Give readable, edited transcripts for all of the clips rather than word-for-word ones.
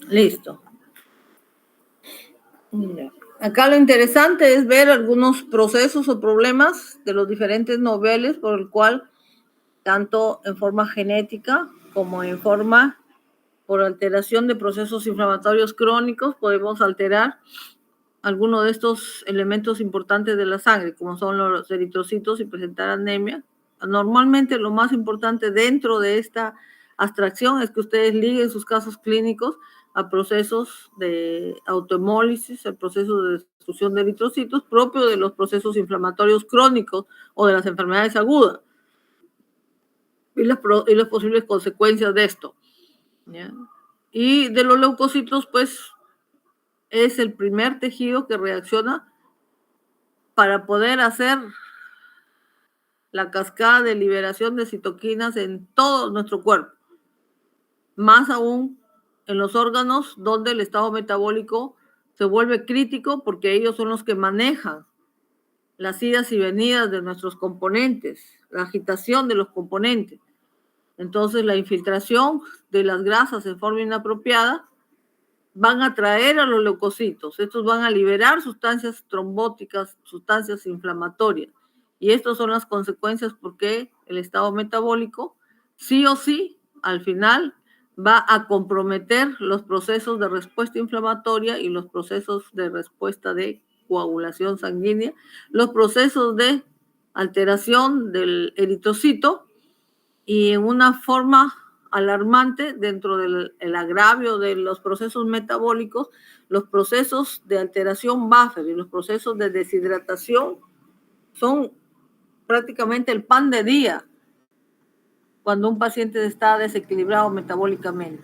Listo. Ya. Acá lo interesante es ver algunos procesos o problemas de los diferentes niveles por el cual, tanto en forma genética como en forma por alteración de procesos inflamatorios crónicos, podemos alterar algunos de estos elementos importantes de la sangre, como son los eritrocitos y presentar anemia. Normalmente lo más importante dentro de esta abstracción es que ustedes liguen sus casos clínicos a procesos de autohemólisis, el proceso de destrucción de eritrocitos propio de los procesos inflamatorios crónicos o de las enfermedades agudas y las posibles consecuencias de esto, ¿ya? Y de los leucocitos, pues, es el primer tejido que reacciona para poder hacer la cascada de liberación de citoquinas en todo nuestro cuerpo, más aún en los órganos donde el estado metabólico se vuelve crítico porque ellos son los que manejan las idas y venidas de nuestros componentes, la agitación de los componentes. Entonces la infiltración de las grasas en forma inapropiada van a atraer a los leucocitos. Estos van a liberar sustancias trombóticas, sustancias inflamatorias. Y estas son las consecuencias porque el estado metabólico, sí o sí, al final va a comprometer los procesos de respuesta inflamatoria y los procesos de respuesta de coagulación sanguínea, los procesos de alteración del eritrocito y en una forma alarmante dentro del agravio de los procesos metabólicos, los procesos de alteración buffer y los procesos de deshidratación son prácticamente el pan de día cuando un paciente está desequilibrado metabólicamente.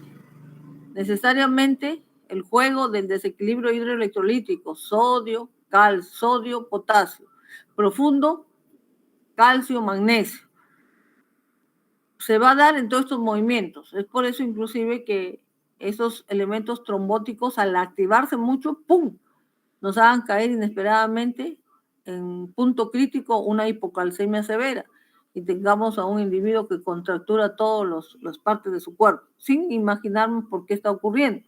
Necesariamente el juego del desequilibrio hidroelectrolítico, sodio, sodio, potasio, profundo, calcio, magnesio, se va a dar en todos estos movimientos. Es por eso inclusive que esos elementos trombóticos al activarse mucho, ¡pum!, nos hagan caer inesperadamente en punto crítico una hipocalcemia severa y tengamos a un individuo que contractura todas las partes de su cuerpo, sin imaginarnos por qué está ocurriendo.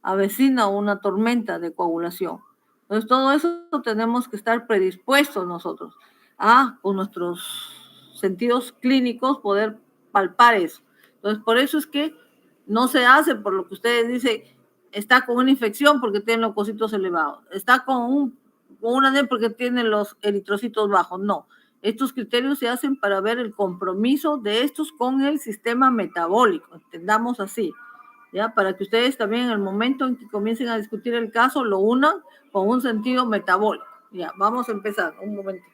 Avecina una tormenta de coagulación. Entonces todo eso tenemos que estar predispuestos nosotros a, con nuestros sentidos clínicos, poder palpar eso. Entonces por eso es que no se hace por lo que ustedes dicen, está con una infección porque tiene los leucocitos elevados, está con una anemia porque tiene los eritrocitos bajos. No, estos criterios se hacen para ver el compromiso de estos con el sistema metabólico, entendamos así, ¿ya? Para que ustedes también en el momento en que comiencen a discutir el caso lo unan con un sentido metabólico. Ya, vamos a empezar, un momento.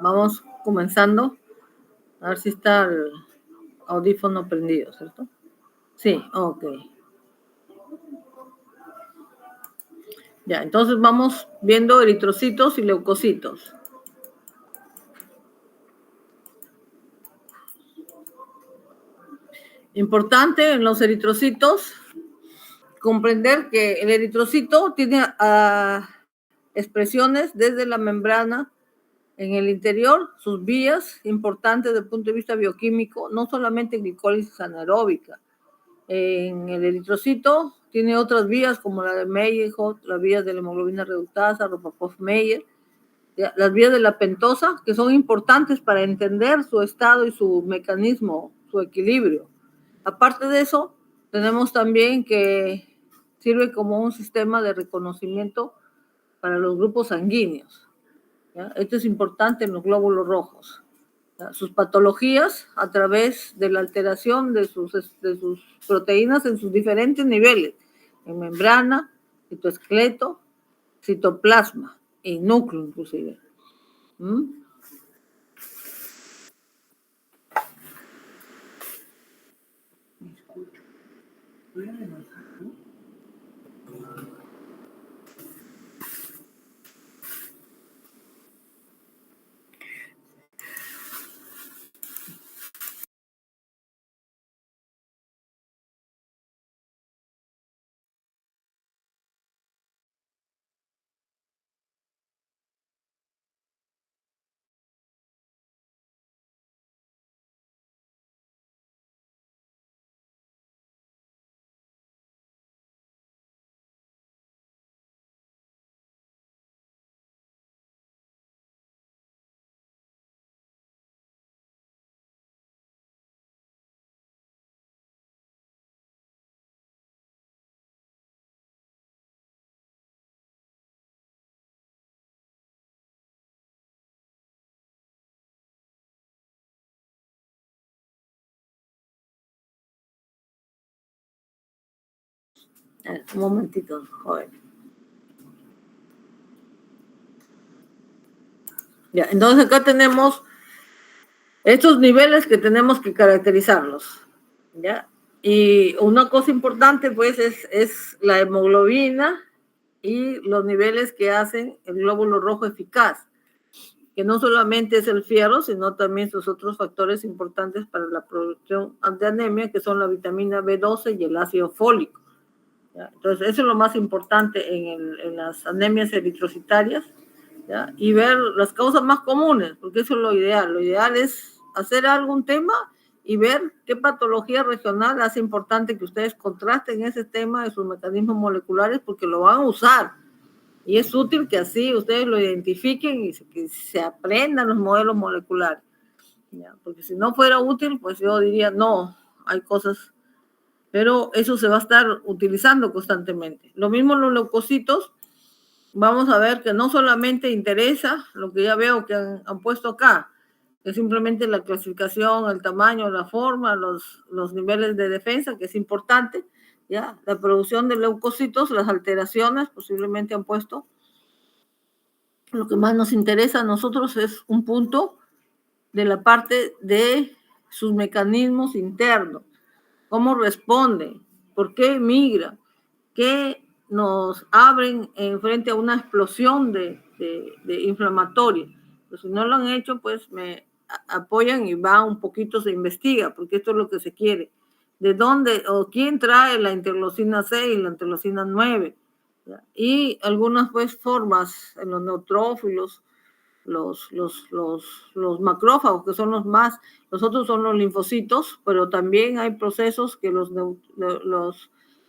Vamos comenzando. A ver si está el audífono prendido, ¿cierto? Sí, ok. Ya, entonces vamos viendo eritrocitos y leucocitos. Importante en los eritrocitos comprender que el eritrocito tiene expresiones desde la membrana en el interior, sus vías importantes desde el punto de vista bioquímico, no solamente en glicólisis anaeróbica. En el eritrocito tiene otras vías como la de Mayer-Holt, las vías de la hemoglobina reductasa, Ropapov-Meyer, las vías de la pentosa, que son importantes para entender su estado y su mecanismo, su equilibrio. Aparte de eso, Tenemos también que sirve como un sistema de reconocimiento para los grupos sanguíneos, ¿ya? Esto es importante en los glóbulos rojos. Sus patologías a través de la alteración de sus proteínas en sus diferentes niveles, en membrana, citoesqueleto, citoplasma y núcleo inclusive. ¿Mm? Un momentito, joven. Ya, entonces acá tenemos estos niveles que tenemos que caracterizarlos, ¿ya? Y una cosa importante, pues, es la hemoglobina y los niveles que hacen el glóbulo rojo eficaz, que no solamente es el fierro, sino también sus otros factores importantes para la producción de anemia, que son la vitamina B12 y el ácido fólico, ¿ya? Entonces, eso es lo más importante en las anemias eritrocitarias, ¿ya? Y ver las causas más comunes, porque eso es lo ideal. Lo ideal es hacer algún tema y ver qué patología regional hace importante que ustedes contrasten ese tema de sus mecanismos moleculares, porque lo van a usar. Y es útil que así ustedes lo identifiquen y que se aprendan los modelos moleculares, ¿ya? Porque si no fuera útil, pues yo diría, no, hay cosas, pero eso se va a estar utilizando constantemente. Lo mismo los leucocitos. Vamos a ver que no solamente interesa lo que ya veo que han puesto acá, que simplemente la clasificación, el tamaño, la forma, los niveles de defensa, que es importante, ya, la producción de leucocitos, las alteraciones, posiblemente han puesto. Lo que más nos interesa a nosotros es un punto de la parte de sus mecanismos internos, cómo responde, por qué migra, qué nos abren en frente a una explosión de inflamatoria. Pues si no lo han hecho, pues me apoyan y va un poquito, se investiga, porque esto es lo que se quiere. ¿De dónde o quién trae la interleucina 6 y la interleucina 9? ¿Ya? Y algunas pues formas en los neutrófilos, los macrófagos, que son los otros son los linfocitos, pero también hay procesos que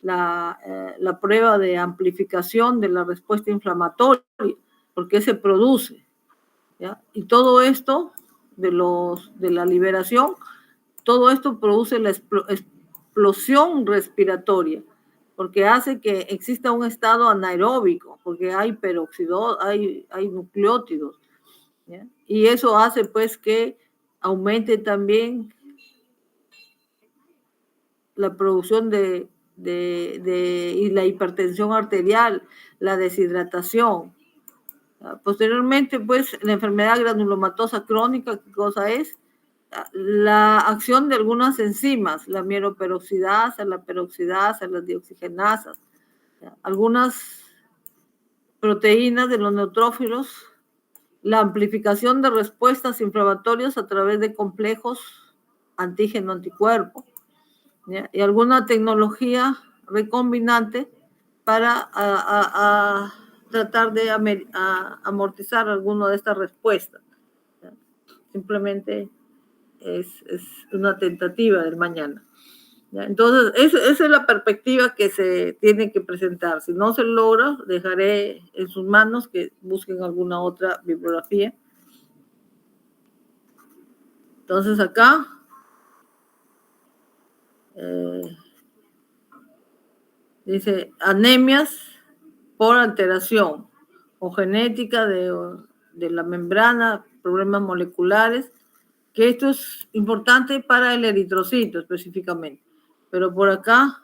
la prueba de amplificación de la respuesta inflamatoria, porque se produce, ¿ya? Y todo esto de la liberación, todo esto produce la explosión respiratoria, porque hace que exista un estado anaeróbico, porque hay peróxido, hay nucleótidos, ¿ya? Y eso hace pues que aumente también la producción y la hipertensión arterial, la deshidratación. Posteriormente, pues, la enfermedad granulomatosa crónica, ¿qué cosa es? La acción de algunas enzimas, la mieloperoxidasa, la peroxidasa, las dioxigenasas, algunas proteínas de los neutrófilos, la amplificación de respuestas inflamatorias a través de complejos antígeno-anticuerpo, ¿ya? Y alguna tecnología recombinante para tratar de amortizar alguna de estas respuestas, ¿ya? Simplemente es una tentativa del mañana, ¿ya? Entonces, esa es la perspectiva que se tiene que presentar. Si no se logra, dejaré en sus manos que busquen alguna otra bibliografía. Entonces acá Dice anemias por alteración o genética de la membrana, problemas moleculares, que esto es importante para el eritrocito específicamente. Pero por acá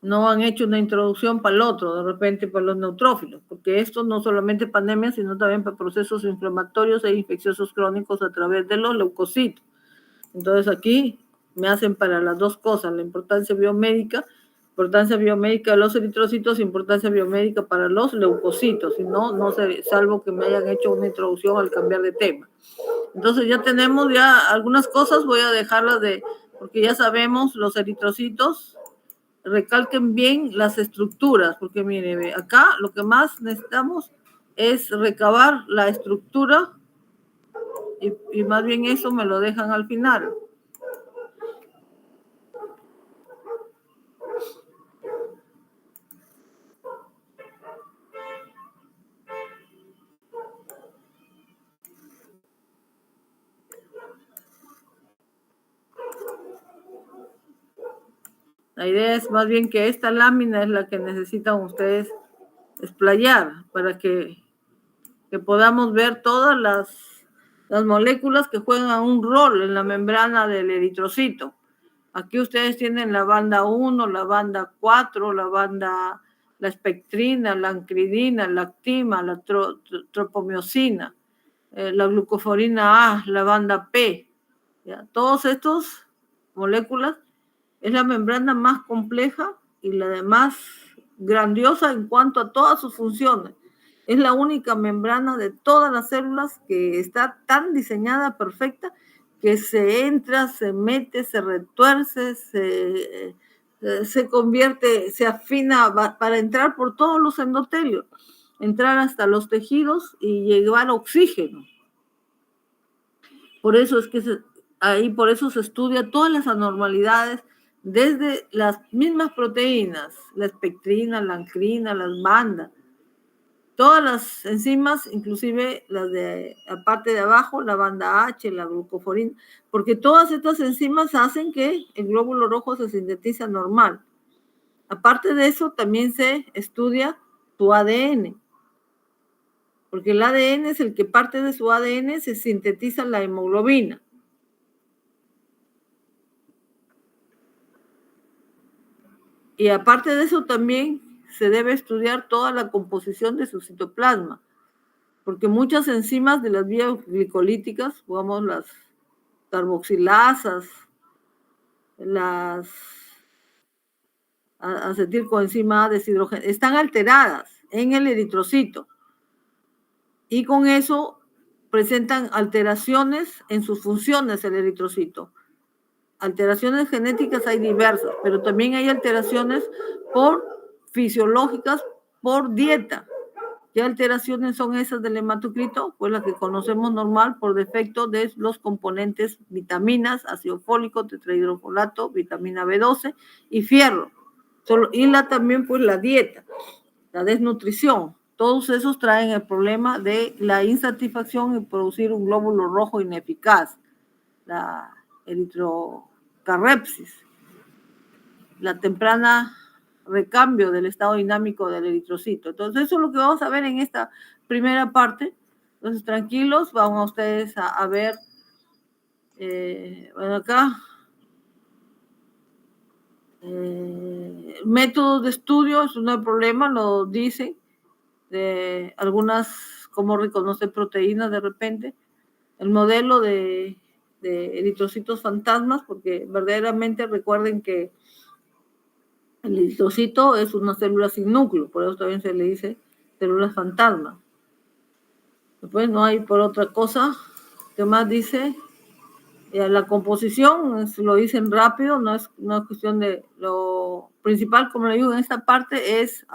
no han hecho una introducción para el otro, de repente para los neutrófilos, porque esto no solamente para anemia, sino también para procesos inflamatorios e infecciosos crónicos a través de los leucocitos. Entonces aquí me hacen para las dos cosas, la importancia biomédica de los eritrocitos, importancia biomédica para los leucocitos, si no, no sé, salvo que me hayan hecho una introducción al cambiar de tema. Entonces ya tenemos ya algunas cosas, voy a dejarlas porque ya sabemos los eritrocitos, recalquen bien las estructuras, porque mire, acá lo que más necesitamos es recabar la estructura y más bien eso me lo dejan al final. La idea es más bien que esta lámina es la que necesitan ustedes explayar para que podamos ver todas las moléculas que juegan un rol en la membrana del eritrocito. Aquí ustedes tienen la banda 1, la banda 4, la espectrina, la ancridina, la actima, la tropomiosina, la glucoforina A, la banda P. ¿Ya? Todos estos moléculas es la membrana más compleja y la más grandiosa en cuanto a todas sus funciones. Es la única membrana de todas las células que está tan diseñada, perfecta, que se entra, se mete, se retuerce, se convierte, se afina para entrar por todos los endotelios, entrar hasta los tejidos y llevar oxígeno. Por eso es que por eso se estudia todas las anormalidades desde las mismas proteínas, la espectrina, la ancrina, las bandas, todas las enzimas, inclusive las de la parte de abajo, la banda H, la glucoforina, porque todas estas enzimas hacen que el glóbulo rojo se sintetice normal. Aparte de eso, también se estudia tu ADN, porque el ADN es el que parte de su ADN se sintetiza la hemoglobina. Y aparte de eso también se debe estudiar toda la composición de su citoplasma, porque muchas enzimas de las vías glicolíticas, digamos las carboxilasas, las acetilcoenzima A deshidrogenasa, están alteradas en el eritrocito y con eso presentan alteraciones en sus funciones el eritrocito. Alteraciones genéticas hay diversas, pero también hay alteraciones fisiológicas por dieta. ¿Qué alteraciones son esas del hematocrito? Pues las que conocemos normal por defecto de los componentes vitaminas, ácido fólico, tetrahidrofolato, vitamina B12 y fierro. Y también pues la dieta, la desnutrición. Todos esos traen el problema de la insatisfacción y producir un glóbulo rojo ineficaz, la eritrocarrepsis, la temprana recambio del estado dinámico del eritrocito. Entonces eso es lo que vamos a ver en esta primera parte. Entonces tranquilos, vamos ustedes a ver, bueno acá, métodos de estudio, eso no hay problema, lo dicen, de algunas, cómo reconocer proteínas de repente, el modelo de eritrocitos fantasmas, porque verdaderamente recuerden que el eritrocito es una célula sin núcleo, por eso también se le dice células fantasma. Después no hay por otra cosa. ¿Qué más dice? La composición, lo dicen rápido, no es cuestión de lo principal, como le digo, en esta parte es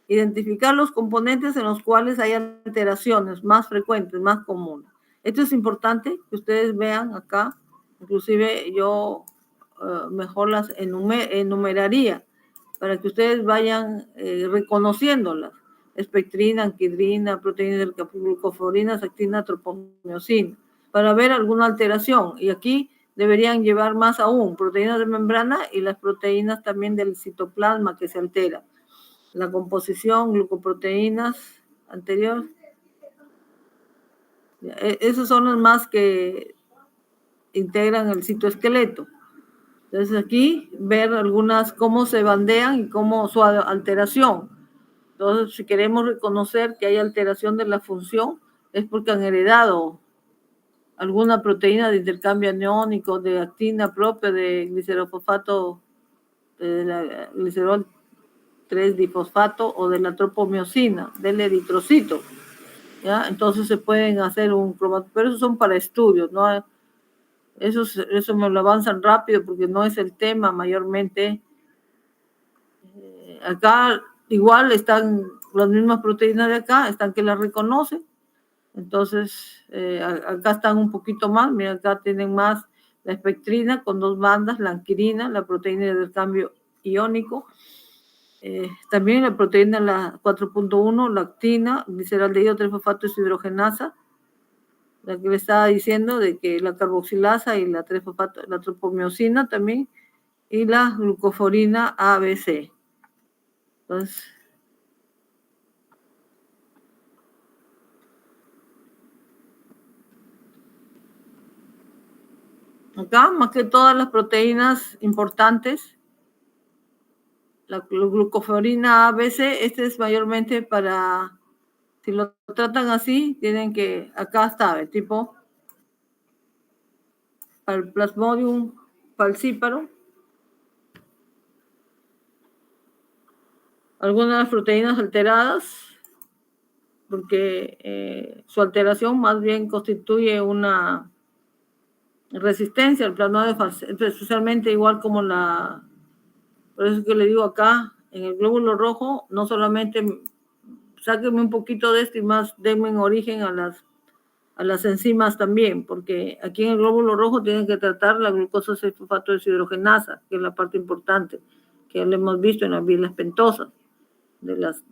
identificar los componentes en los cuales hay alteraciones más frecuentes, más comunes. Esto es importante que ustedes vean acá, inclusive yo mejor las enumeraría para que ustedes vayan reconociéndolas. Espectrina, anhidrina, proteína del glucoforina, actina, tropomiosina, para ver alguna alteración. Y aquí deberían llevar más aún, proteínas de membrana y las proteínas también del citoplasma que se altera. La composición, glucoproteínas anterior. Esos son los más que integran el citoesqueleto. Entonces aquí ver algunas cómo se bandean y cómo su alteración. Entonces, si queremos reconocer que hay alteración de la función, es porque han heredado alguna proteína de intercambio aniónico, de actina propia, de glicerofosfato, de la glicerol 3-difosfato o de la tropomiosina, del eritrocito. ¿Ya? Entonces se pueden hacer un cromatógrafo, pero esos son para estudios, ¿no? Eso me lo avanzan rápido porque no es el tema mayormente. Acá igual están las mismas proteínas de acá, están que las reconocen. Entonces, acá están un poquito más, mira, acá tienen más la espectrina con 2 bandas, la anquirina, la proteína del cambio iónico, también la proteína la 4.1, lactina, gliceraldehído 3-fosfato deshidrogenasa, la que le estaba diciendo de que la carboxilasa y la 3-fosfato, la tropomiosina también, y la glucoforina ABC. Entonces, acá, más que todas las proteínas importantes, la glucoforina ABC, este es mayormente para, si lo tratan así, tienen que, acá está, el tipo, para el Plasmodium falciparum, algunas de las proteínas alteradas, porque su alteración más bien constituye una resistencia al plasmodium falciparum, especialmente igual como por eso es que le digo acá, en el glóbulo rojo, no solamente sáquenme un poquito de esto y más denme en origen a las enzimas también, porque aquí en el glóbulo rojo tienen que tratar la glucosa 6-fosfato deshidrogenasa, que es la parte importante, que ya lo hemos visto en las bilas pentosas, de las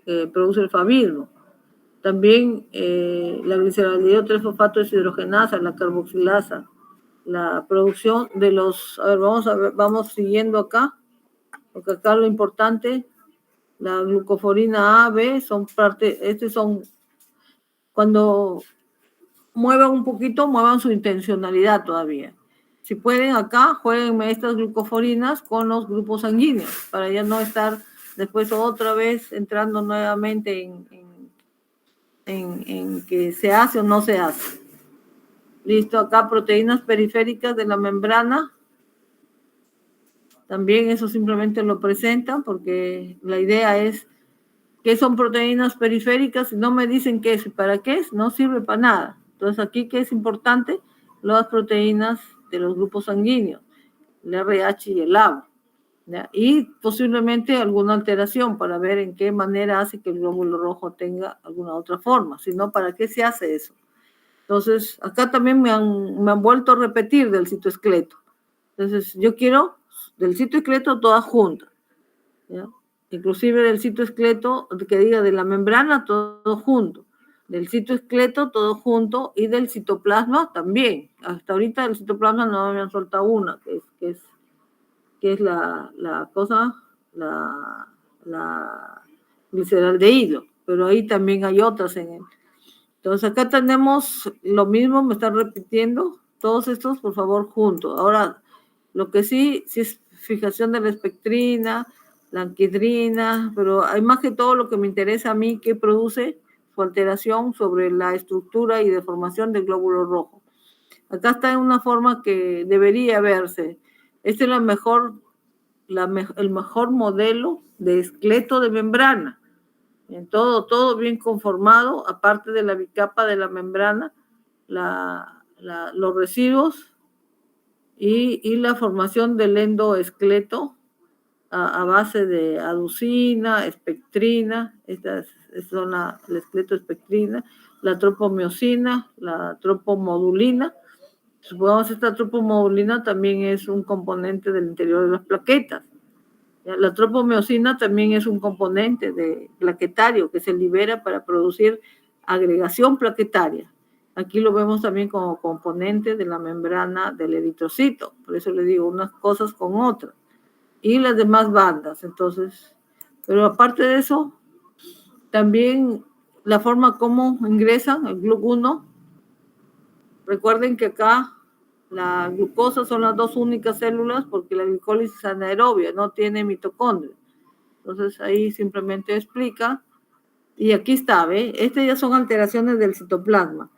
que produce el fabismo. También la gliceraldehído 3-fosfato deshidrogenasa, la carboxilasa, la producción de los, a ver, vamos siguiendo acá, porque acá lo importante, la glucoforina A, B, son parte, son, cuando muevan un poquito, muevan su intencionalidad todavía. Si pueden acá, jueguenme estas glucoforinas con los grupos sanguíneos, para ya no estar después otra vez entrando nuevamente en que se hace o no se hace. Listo, acá proteínas periféricas de la membrana. También eso simplemente lo presentan porque la idea es que son proteínas periféricas y no me dicen qué es y para qué es, no sirve para nada. Entonces aquí que es importante, las proteínas de los grupos sanguíneos, el RH y el AB, ¿ya? Y posiblemente alguna alteración para ver en qué manera hace que el glóbulo rojo tenga alguna otra forma, si no, ¿para qué se hace eso? Entonces, acá también me han vuelto a repetir del citoesqueleto. Entonces, yo quiero del citoesqueleto todas juntas, ¿ya? Inclusive del citoesqueleto, que diga de la membrana, todo junto, del citoesqueleto, todo junto, y del citoplasma también. Hasta ahorita del citoplasma no me han soltado una, que es la cosa, la gliceraldehído, pero ahí también hay otras en él. Entonces acá tenemos lo mismo, me están repitiendo, todos estos por favor juntos. Ahora, lo que sí es fijación de la espectrina, la anquidrina, pero hay más que todo lo que me interesa a mí, que produce su alteración sobre la estructura y deformación del glóbulo rojo. Acá está en una forma que debería verse. Este es el mejor modelo de esqueleto de membrana. En todo bien conformado, aparte de la bicapa de la membrana, los residuos y la formación del endoesqueleto a base de aducina, espectrina, estas son el esqueleto espectrina, la tropomiosina, la tropomodulina. Supongamos esta tropomodulina también es un componente del interior de las plaquetas. La tropomiosina también es un componente plaquetario que se libera para producir agregación plaquetaria. Aquí lo vemos también como componente de la membrana del eritrocito. Por eso le digo unas cosas con otras. Y las demás bandas. Entonces, pero aparte de eso, también la forma como ingresan el GLUC1. Recuerden que acá la glucosa son las dos únicas células porque la glicólisis es anaerobia, no tiene mitocondria. Entonces ahí simplemente explica. Y aquí está, ¿ve? Estas ya son alteraciones del citoplasma.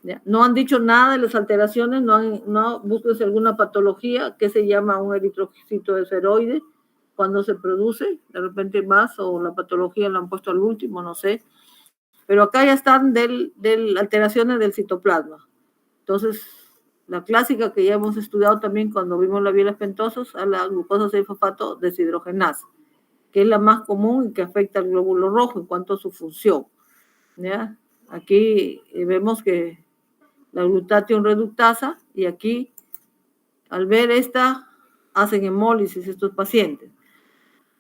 ¿Ya? No han dicho nada de las alteraciones, no busques alguna patología que se llama un eritrocito esferoide cuando se produce, de repente más, o la patología la han puesto al último, no sé. Pero acá ya están del alteraciones del citoplasma. Entonces, la clásica que ya hemos estudiado también cuando vimos las bielas pentosas a la glucosa 6-fosfato deshidrogenasa, que es la más común y que afecta al glóbulo rojo en cuanto a su función. ¿Ya? Aquí vemos que la glutatión reductasa, y aquí, al ver esta, hacen hemólisis estos pacientes.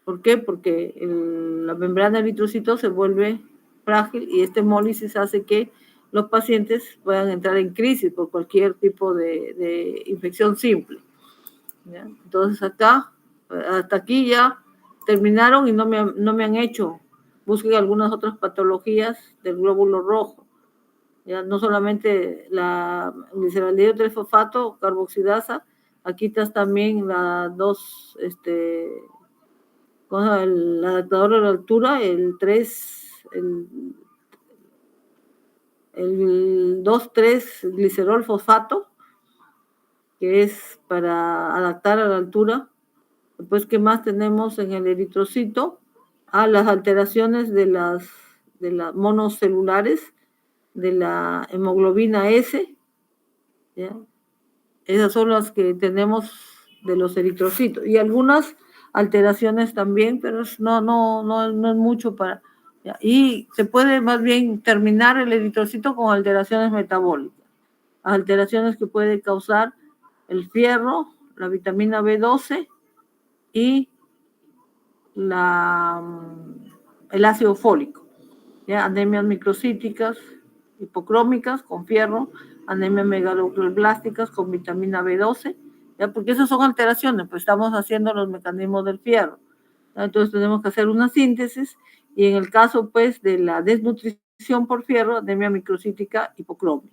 ¿Por qué? Porque la membrana eritrocito se vuelve frágil y esta hemólisis hace que los pacientes puedan entrar en crisis por cualquier tipo de infección simple. ¿Ya? Entonces acá, hasta aquí ya terminaron y no me han hecho. Busquen algunas otras patologías del glóbulo rojo. Ya no solamente la gliceraldehído 3-fosfato, carboxidasa, aquí está también la dos, con el adaptador de la altura, el 2,3 glicerol fosfato, que es para adaptar a la altura. Después, ¿qué más tenemos en el eritrocito? Las alteraciones de las monocelulares, de la hemoglobina S, ¿ya? Esas son las que tenemos de los eritrocitos. Y algunas alteraciones también, pero no es mucho para... ¿ya? Y se puede más bien terminar el eritrocito con alteraciones metabólicas. Alteraciones que puede causar el fierro, la vitamina B12 y el ácido fólico. ¿Ya? Anemias microcíticas, hipocrómicas con fierro, anemias megaloblasticas con vitamina B12, ¿ya? Porque esas son alteraciones, pues estamos haciendo los mecanismos del fierro. ¿Ya? Entonces tenemos que hacer una síntesis y en el caso pues de la desnutrición por fierro, anemia microcítica, hipocromia.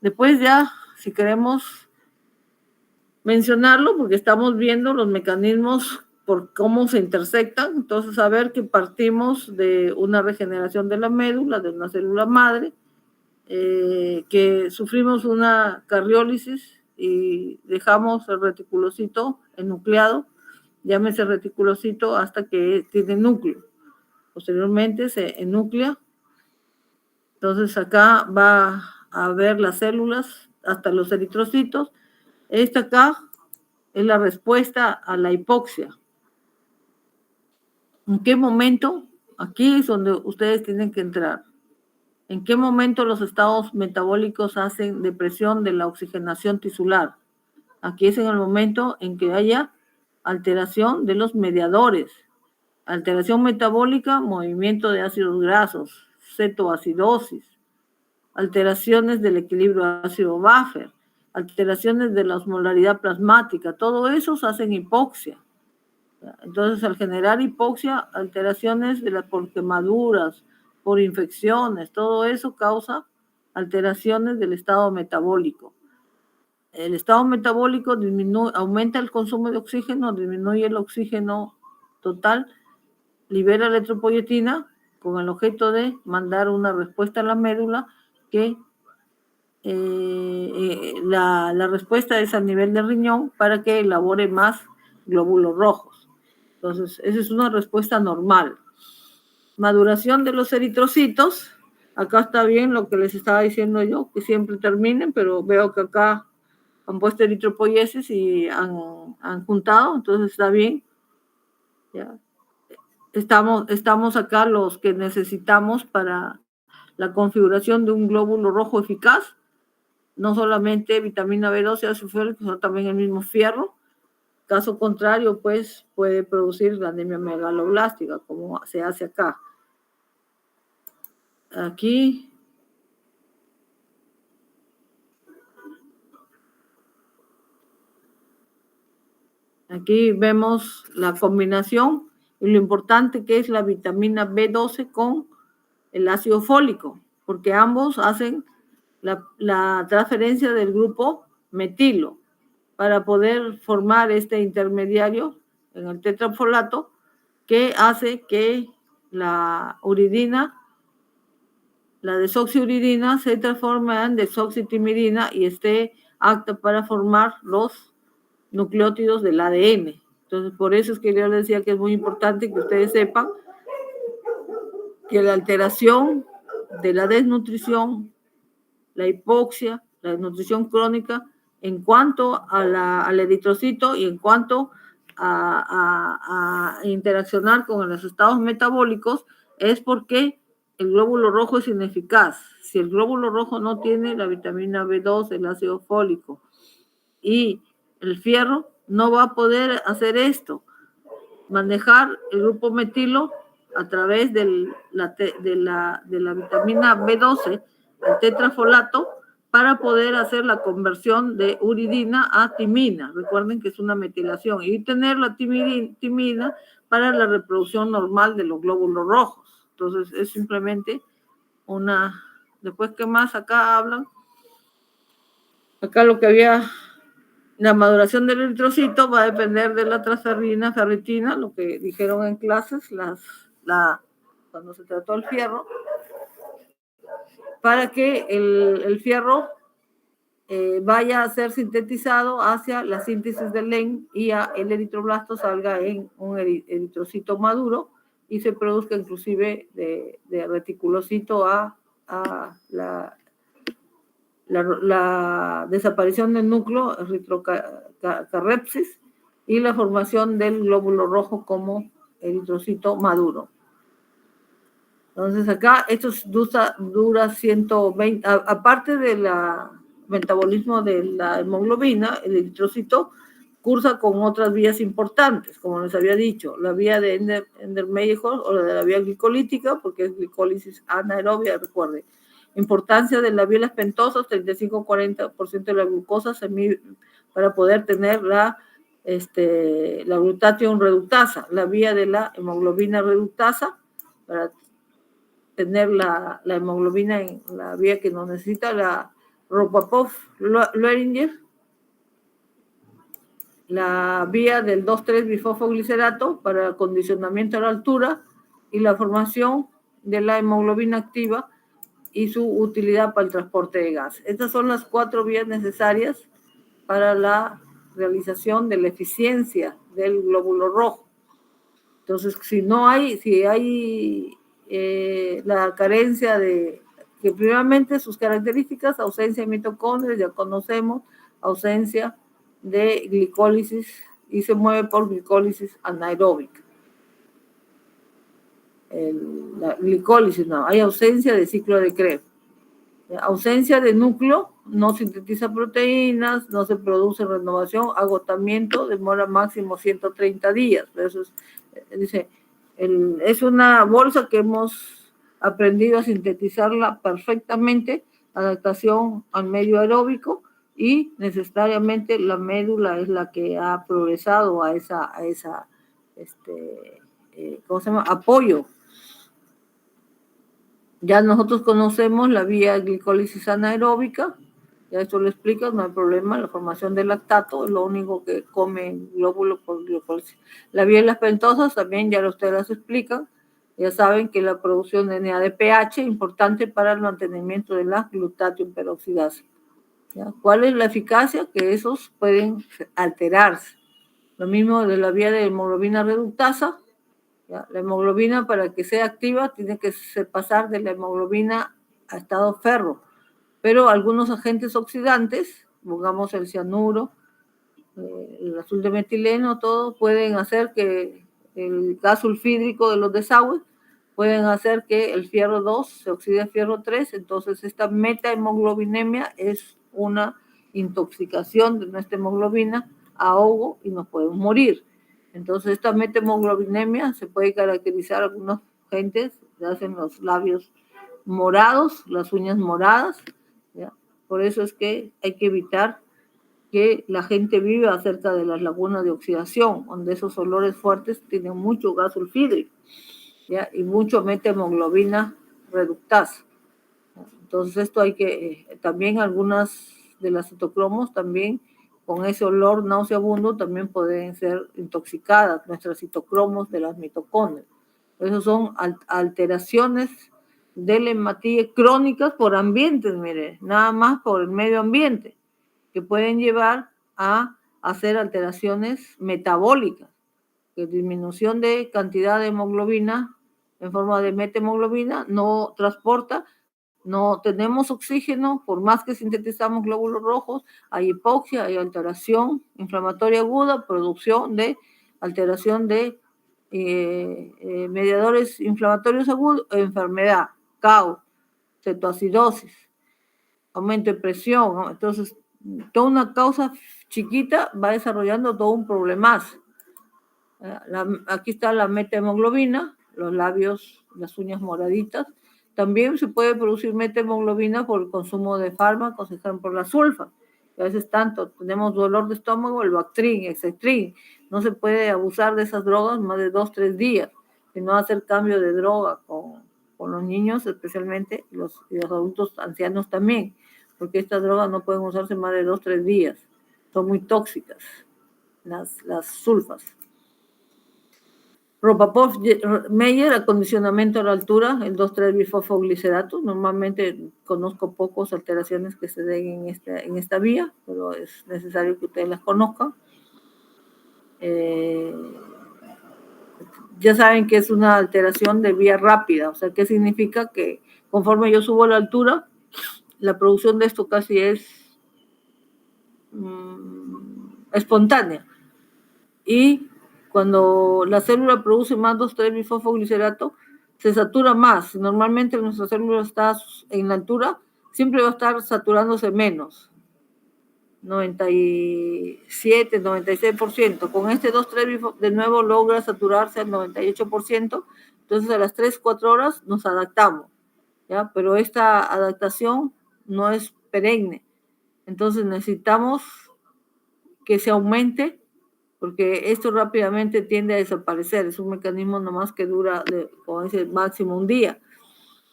Después ya, si queremos mencionarlo, porque estamos viendo los mecanismos por cómo se intersectan, entonces saber que partimos de una regeneración de la médula, de una célula madre, que sufrimos una cardiólisis y dejamos el reticulocito enucleado, llámese reticulocito hasta que tiene núcleo. Posteriormente se enuclea, entonces acá va a ver las células hasta los eritrocitos. Esta acá es la respuesta a la hipoxia. ¿En qué momento? Aquí es donde ustedes tienen que entrar. ¿En qué momento los estados metabólicos hacen depresión de la oxigenación tisular? Aquí es en el momento en que haya alteración de los mediadores. Alteración metabólica, movimiento de ácidos grasos, cetoacidosis, alteraciones del equilibrio ácido-buffer, alteraciones de la osmolaridad plasmática, todo eso hacen hipoxia. Entonces, al generar hipoxia, alteraciones por quemaduras, por infecciones, todo eso causa alteraciones del estado metabólico. El estado metabólico aumenta el consumo de oxígeno, disminuye el oxígeno total, libera la eritropoyetina con el objeto de mandar una respuesta a la médula que la respuesta es a nivel de riñón para que elabore más glóbulos rojos. Entonces, esa es una respuesta normal. Maduración de los eritrocitos. Acá está bien lo que les estaba diciendo yo, que siempre terminen, pero veo que acá han puesto eritropoiesis y han juntado, entonces está bien. ¿Ya? Estamos acá los que necesitamos para la configuración de un glóbulo rojo eficaz, no solamente vitamina B12, ácido fólico, sino también el mismo fierro. Caso contrario, pues puede producir la anemia megaloblástica, como se hace acá. Aquí Aquí vemos la combinación y lo importante que es la vitamina B12 con el ácido fólico, porque ambos hacen la transferencia del grupo metilo para poder formar este intermediario en el tetrafolato que hace que la uridina, la desoxiuridina, se transforme en desoxitimidina y esté apta para formar los nucleótidos del ADN. Entonces, por eso es que yo les decía que es muy importante que ustedes sepan que la alteración de la desnutrición, la hipoxia, la desnutrición crónica, en cuanto al eritrocito y en cuanto a interaccionar con los estados metabólicos, es porque el glóbulo rojo es ineficaz. Si el glóbulo rojo no tiene la vitamina B2, el ácido fólico y el fierro, no va a poder hacer esto, manejar el grupo metilo a través de la vitamina B12, el tetrafolato, para poder hacer la conversión de uridina a timina. Recuerden que es una metilación y tener la timina para la reproducción normal de los glóbulos rojos. Entonces es simplemente una... Después, ¿qué más acá hablan? Acá lo que había... La maduración del eritrocito va a depender de la transferrina, ferritina, lo que dijeron en clases, cuando se trató el fierro, para que el fierro vaya a ser sintetizado hacia la síntesis del LEN y el eritroblasto salga en un eritrocito maduro y se produzca inclusive de reticulocito a la desaparición del núcleo, eritrocarrepsis, y la formación del glóbulo rojo como eritrocito maduro. Entonces acá esto dura 120, aparte del metabolismo de la hemoglobina, el eritrocito cursa con otras vías importantes, como les había dicho, la vía de Ender-Meyerhof o la vía glicolítica, porque es glicólisis anaerobia, recuerden. Importancia de las bielas pentosas, 35-40% de la glucosa para poder tener la glutathione reductasa, la vía de la hemoglobina reductasa, para tener la hemoglobina en la vía que nos necesita, la Ropapov-Leringer, la vía del 2,3-bifosfoglicerato para el acondicionamiento a la altura y la formación de la hemoglobina activa y su utilidad para el transporte de gas. Estas son las 4 vías necesarias para la realización de la eficiencia del glóbulo rojo. Entonces, si hay la carencia de, que primeramente sus características, ausencia de mitocondrias, ya conocemos, ausencia de glicólisis y se mueve por glicólisis anaeróbica. La glicólisis, no, hay ausencia de ciclo de Krebs. Ausencia de núcleo, no sintetiza proteínas, no se produce renovación, agotamiento, demora máximo 130 días. Eso es una bolsa que hemos aprendido a sintetizarla perfectamente, adaptación al medio aeróbico, y necesariamente la médula es la que ha progresado a esa ¿cómo se llama? Apoyo. Ya nosotros conocemos la vía glicólisis anaeróbica, ya esto lo explica, no hay problema, la formación de lactato es lo único que come el glóbulo por glicólisis. La vía de las pentosas también ya ustedes las explican, ya saben que la producción de NADPH es importante para el mantenimiento de la glutatión peroxidasa. ¿Ya? ¿Cuál es la eficacia? Que esos pueden alterarse. Lo mismo de la vía de hemoglobina reductasa. ¿Ya? La hemoglobina, para que sea activa, tiene que pasar de la hemoglobina a estado ferro, pero algunos agentes oxidantes, pongamos el cianuro, el azul de metileno, todo, pueden hacer que el gas sulfídrico de los desagües, pueden hacer que el fierro 2 se oxide a fierro 3, entonces esta metahemoglobinemia es una intoxicación de nuestra hemoglobina, ahogo y nos podemos morir. Entonces esta metahemoglobinemia se puede caracterizar, algunos gentes hacen los labios morados, las uñas moradas, ¿ya? Por eso es que hay que evitar que la gente vive cerca de las lagunas de oxidación, donde esos olores fuertes tienen mucho gas sulfídrico, ¿ya? Y mucho methemoglobina reductasa. Entonces esto hay que, también algunas de las citocromos también con ese olor nauseabundo también pueden ser intoxicadas, nuestras citocromos de las mitocondrias. Esas son alteraciones de la hematía crónicas por ambientes, mire, nada más por el medio ambiente, que pueden llevar a hacer alteraciones metabólicas, que disminución de cantidad de hemoglobina en forma de methemoglobina no transporta, no tenemos oxígeno, por más que sintetizamos glóbulos rojos, hay hipoxia, hay alteración inflamatoria aguda, producción de alteración de mediadores inflamatorios agudos, enfermedad, caos, cetoacidosis, aumento de presión, ¿no? Entonces, toda una causa chiquita va desarrollando todo un problemazo. Aquí está la methemoglobina, los labios, las uñas moraditas. También se puede producir methemoglobina por el consumo de fármacos, por ejemplo, la sulfa. A veces tanto tenemos dolor de estómago, el Bactrim, Excedrin. No se puede abusar de esas drogas más de 2-3 días, sino hacer cambio de droga con los niños especialmente y los adultos ancianos también, porque estas drogas no pueden usarse más de 2-3 días. Son muy tóxicas las sulfas. Propapov Meyer, acondicionamiento a la altura, el 2,3-bifosfoglicerato. Normalmente conozco pocas alteraciones que se den en esta vía, pero es necesario que ustedes las conozcan. Ya saben que es una alteración de vía rápida, o sea, ¿qué significa? Que conforme yo subo a la altura, la producción de esto casi es espontánea. Y cuando la célula produce más 2,3-bifosfoglicerato, se satura más. Normalmente nuestra célula está en la altura, siempre va a estar saturándose menos, 97, 96%. Con este 2,3 de nuevo logra saturarse al 98%, entonces a las 3-4 horas nos adaptamos, ¿ya? Pero esta adaptación no es perenne, entonces necesitamos que se aumente, porque esto rápidamente tiende a desaparecer, es un mecanismo nomás que dura, como dice, máximo un día.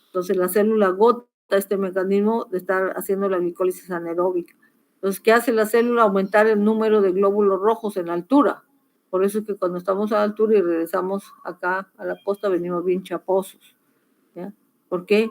Entonces la célula agota este mecanismo de estar haciendo la glicólisis anaeróbica. Entonces, ¿qué hace la célula? Aumentar el número de glóbulos rojos en la altura. Por eso es que cuando estamos a la altura y regresamos acá a la costa, venimos bien chaposos, ¿ya? Porque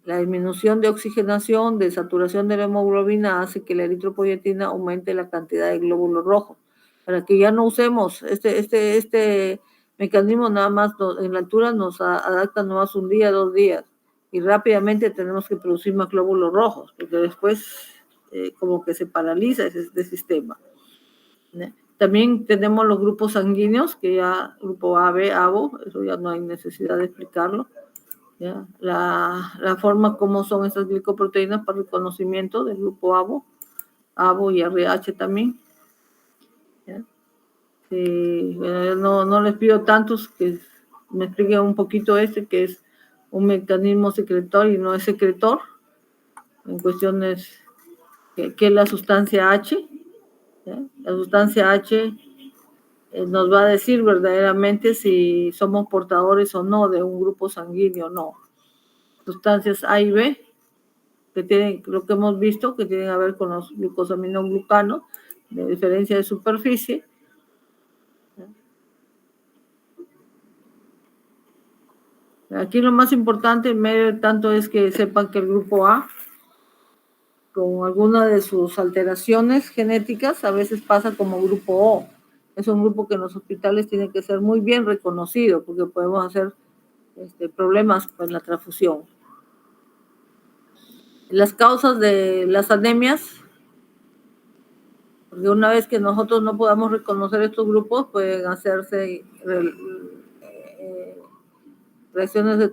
la disminución de oxigenación, de saturación de la hemoglobina hace que la eritropoyetina aumente la cantidad de glóbulos rojos. Para que ya no usemos este mecanismo, nada más en la altura nos adapta nomás un día, 2 días, y rápidamente tenemos que producir más glóbulos rojos, porque después como que se paraliza este sistema, ¿no? También tenemos los grupos sanguíneos, que ya grupo AB, ABO, eso ya no hay necesidad de explicarlo. ¿Ya? La forma como son esas glicoproteínas para el reconocimiento del grupo ABO y RH también. ¿Ya? No les pido tantos que me expliquen un poquito que es un mecanismo secretor y no es secretor, en cuestiones que es la sustancia H. ¿Ya? La sustancia H nos va a decir verdaderamente si somos portadores o no de un grupo sanguíneo o no. Sustancias A y B, que tienen, lo que hemos visto, que tienen que ver con los glucosaminoglucanos, de diferencia de superficie. Aquí lo más importante en medio de tanto es que sepan que el grupo A, con alguna de sus alteraciones genéticas, a veces pasa como grupo O. Es un grupo que en los hospitales tiene que ser muy bien reconocido, porque podemos hacer problemas con la transfusión. Las causas de las anemias, porque una vez que nosotros no podamos reconocer estos grupos, pueden hacerse reacciones de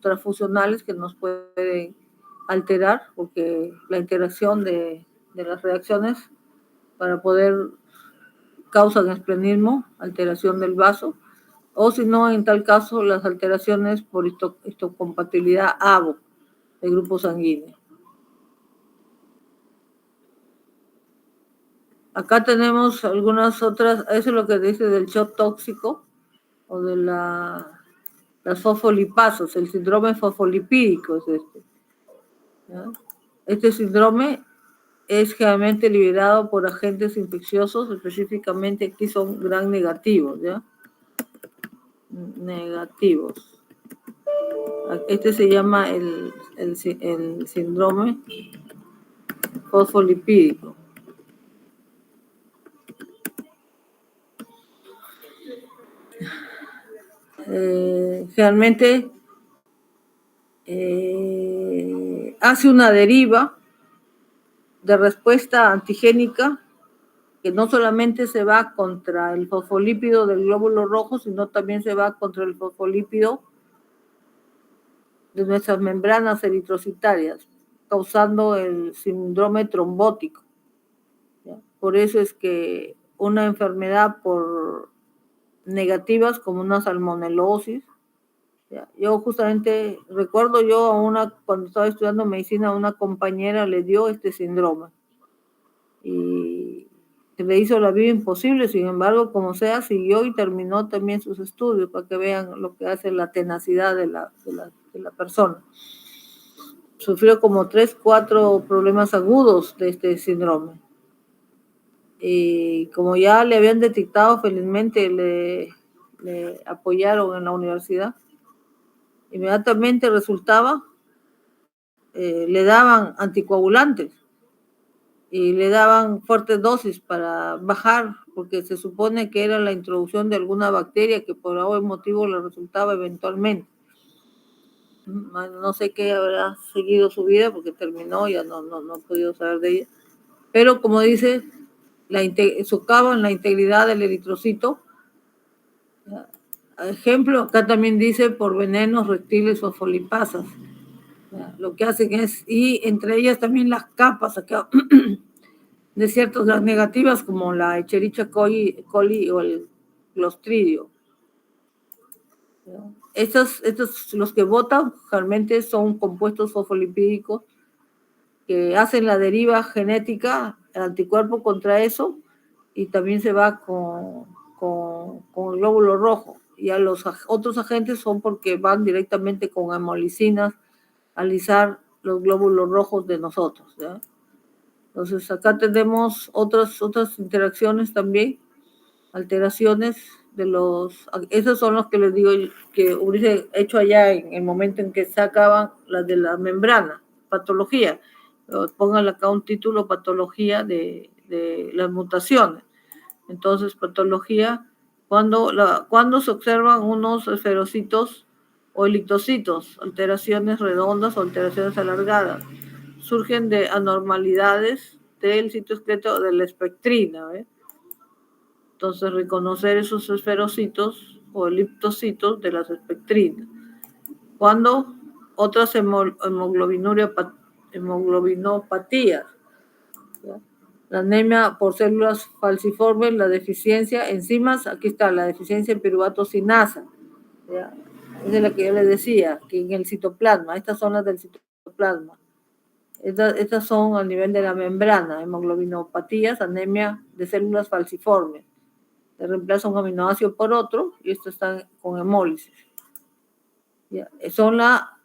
transfusionales que nos pueden alterar, porque la interacción de las reacciones para poder causan esplenismo, alteración del vaso, o si no, en tal caso, las alteraciones por histocompatibilidad ABO, del grupo sanguíneo. Acá tenemos algunas otras, eso es lo que dice del shock tóxico o de las fosfolipasas, el síndrome fosfolipídico es este. ¿Ya? Este síndrome es generalmente liberado por agentes infecciosos, específicamente aquí son gran negativos, ¿ya? Negativos. Este se llama el síndrome fosfolipídico. Generalmente hace una deriva de respuesta antigénica que no solamente se va contra el fosfolípido del glóbulo rojo, sino también se va contra el fosfolípido de nuestras membranas eritrocitarias, causando el síndrome trombótico. ¿Ya? Por eso es que una enfermedad por negativas como una salmonelosis, ¿ya? Yo justamente recuerdo cuando estaba estudiando medicina, a una compañera le dio este síndrome y se le hizo la vida imposible. Sin embargo, como sea, siguió y terminó también sus estudios para que vean lo que hace la tenacidad de la persona. Sufrió como 3, 4 problemas agudos de este síndrome. Y como ya le habían detectado, felizmente le apoyaron en la universidad. Inmediatamente resultaba, le daban anticoagulantes y le daban fuertes dosis para bajar, porque se supone que era la introducción de alguna bacteria que por algún motivo le resultaba eventualmente. No sé qué habrá seguido su vida porque terminó, ya no he podido saber de ella. Pero como dice, socavan la integridad del eritrocito. Ejemplo, acá también dice por venenos, reptiles o fosfolipasas. Lo que hacen es, y entre ellas también las capas acá de ciertas gas negativas como la Escherichia coli o el Clostridio. Estos los que botan realmente son compuestos fosfolipídicos que hacen la deriva genética, el anticuerpo contra eso, y también se va con el glóbulo rojo. Y a los otros agentes son porque van directamente con hemolicinas a alisar los glóbulos rojos de nosotros, ¿ya? Entonces acá tenemos otras interacciones también, alteraciones de esos son los que les digo que hubiese hecho allá en el momento en que sacaban las de la membrana, patología. Pongan acá un título, patología de las mutaciones. Entonces, patología, cuando se observan unos esferocitos o elictocitos, alteraciones redondas o alteraciones alargadas, surgen de anormalidades del citosqueleto de la espectrina, ¿eh? Entonces, reconocer esos esferocitos o eliptocitos de las espectrinas. Cuando otras hemoglobinopatías, ¿ya? La anemia por células falciformes, la deficiencia, enzimas, aquí está, la deficiencia en piruvato sinasa, ¿ya? Esa es la que yo les decía, que en el citoplasma, estas son las del citoplasma. Estas son a nivel de la membrana, hemoglobinopatías, anemia de células falciformes. Se reemplaza un aminoácido por otro y estos están con hemólisis. ¿Ya? Son la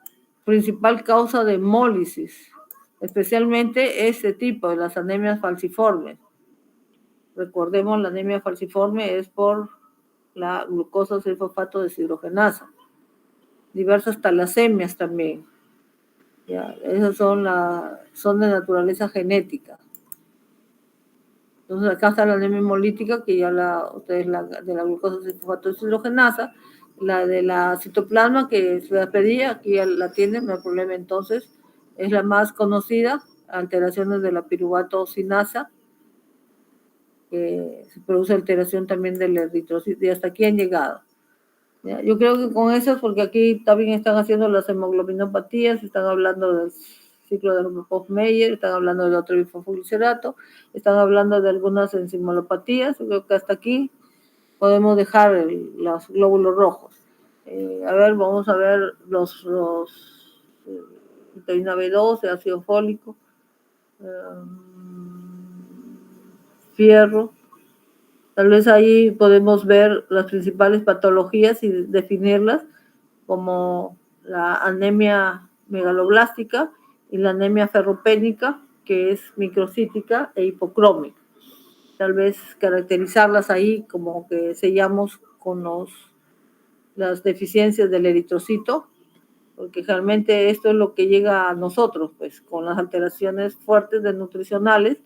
principal causa de hemólisis, especialmente este tipo de las anemias falciformes. Recordemos, la anemia falciforme es por la glucosa 6-fosfato deshidrogenasa. Diversas talasemias también. ¿Ya? Esas son de naturaleza genética. Entonces acá está la anemia hemolítica, que ya ustedes de la glucosa 6-fosfato deshidrogenasa, la de la citoplasma que se la pedía, aquí ya la tienen, no hay problema. Entonces es la más conocida, alteraciones de la piruvato sinasa, que se produce alteración también del eritrocito, y hasta aquí han llegado. ¿Ya? Yo creo que con esas, porque aquí también están haciendo las hemoglobinopatías, están hablando del ciclo de Markov-Meyer, están hablando del otro bifosfoglicerato, están hablando de algunas enzimolopatías. Yo creo que hasta aquí podemos dejar los glóbulos rojos. A ver, vamos a ver los vitamina B12, ácido fólico, fierro. Tal vez ahí podemos ver las principales patologías y definirlas, como la anemia megaloblástica y la anemia ferropénica, que es microcítica e hipocrómica. Tal vez caracterizarlas ahí como que sellamos con las deficiencias del eritrocito, porque realmente esto es lo que llega a nosotros, pues con las alteraciones fuertes de nutricionales,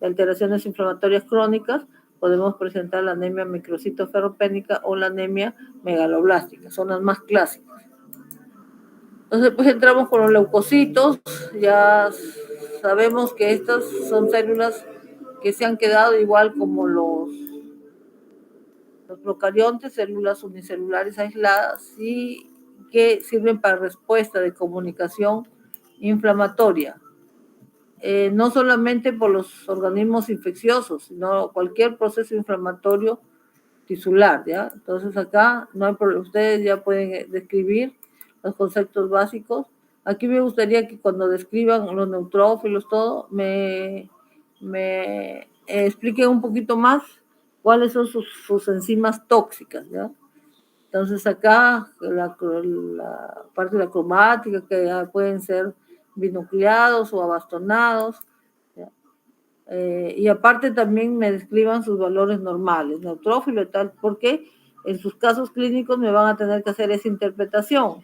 de alteraciones inflamatorias crónicas, podemos presentar la anemia microcitoferropénica o la anemia megaloblástica, son las más clásicas. Entonces, pues entramos con los leucocitos, ya sabemos que estas son células que se han quedado igual como los procariontes, células unicelulares aisladas y que sirven para respuesta de comunicación inflamatoria. No solamente por los organismos infecciosos, sino cualquier proceso inflamatorio tisular, ¿ya? Entonces acá no hay problema, ustedes ya pueden describir los conceptos básicos. Aquí me gustaría que cuando describan los neutrófilos, todo, me expliquen un poquito más cuáles son sus enzimas tóxicas, ¿ya? Entonces acá la parte de la cromática, que ya pueden ser binucleados o abastonados, ¿ya? Y aparte también me describan sus valores normales, neutrófilo y tal, porque en sus casos clínicos me van a tener que hacer esa interpretación,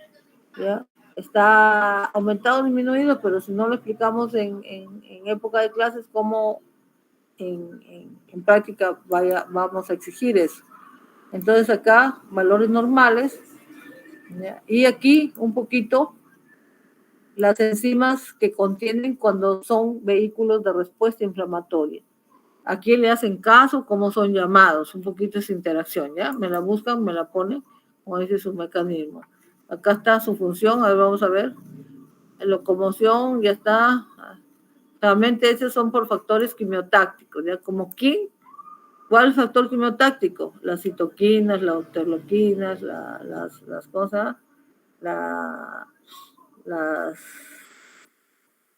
¿ya? Está aumentado o disminuido, pero si no lo explicamos en época de clases, ¿cómo en práctica vamos a exigir eso? Entonces acá, valores normales, ¿ya? Y aquí un poquito las enzimas que contienen cuando son vehículos de respuesta inflamatoria. ¿A quién le hacen caso? ¿Cómo son llamados? Un poquito esa interacción, ¿ya? Me la buscan, me la ponen, como dice su mecanismo. Acá está su función, a ver, vamos a ver. Locomoción, ya está. Realmente esos son por factores quimiotácticos, ¿ya? Como ¿quién? ¿Cuál es el factor quimiotáctico? Las citoquinas, las interleuquinas, las cosas, las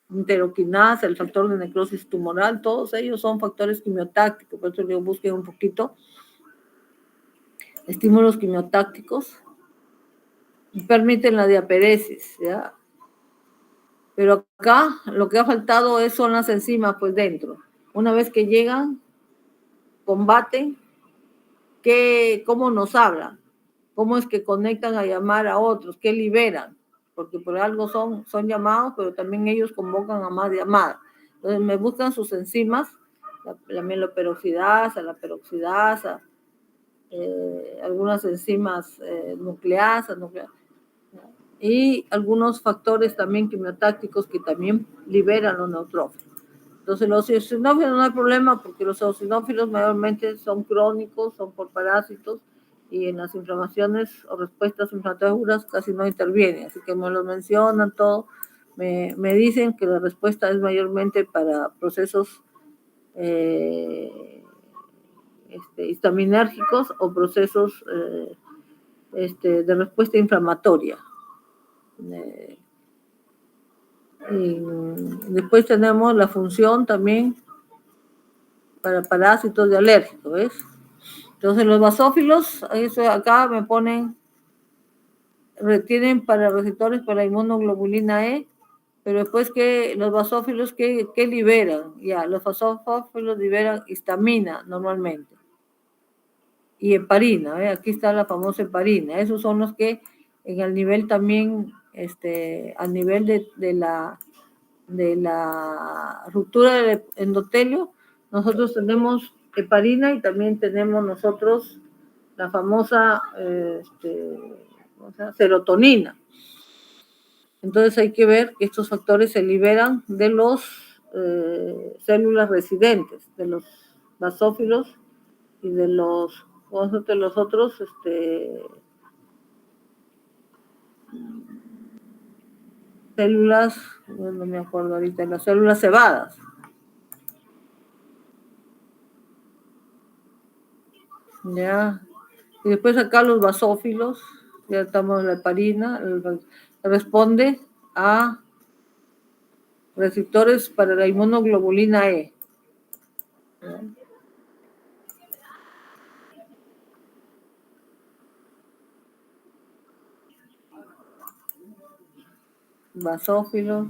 interleuquinas, el factor de necrosis tumoral, todos ellos son factores quimiotácticos. Por eso yo busqué un poquito estímulos quimiotácticos y permiten la diaperesis, ¿ya? Pero acá lo que ha faltado son las enzimas, pues dentro. Una vez que llegan, combaten, ¿cómo nos hablan? ¿Cómo es que conectan a llamar a otros? ¿Qué liberan? Porque por algo son llamados, pero también ellos convocan a más llamadas. Entonces me buscan sus enzimas, la mieloperoxidasa, la peroxidasa, algunas enzimas nucleasas, y algunos factores también quimiotácticos que también liberan los neutrófilos. Entonces los eosinófilos no hay problema, porque los eosinófilos mayormente son crónicos, son por parásitos, y en las inflamaciones o respuestas inflamatorias casi no intervienen, así que me lo mencionan todo, me dicen que la respuesta es mayormente para procesos histaminérgicos o procesos de respuesta inflamatoria. Y después tenemos la función también para parásitos de alérgicos, ¿ves? Entonces los basófilos, eso acá me ponen, retienen para receptores para inmunoglobulina E, pero después que los basófilos, ¿qué liberan? Ya, los basófilos liberan histamina normalmente. Y heparina, ¿eh? Aquí está la famosa heparina. Esos son los que en el nivel también, al nivel de la ruptura del endotelio, nosotros tenemos heparina y también tenemos nosotros la famosa serotonina. Entonces hay que ver que estos factores se liberan de los células residentes, de los basófilos y de los otros células, no me acuerdo ahorita, las células cebadas. Ya. Y después acá los basófilos, ya estamos en la heparina, responde a receptores para la inmunoglobulina E. ¿Ya? basófilos.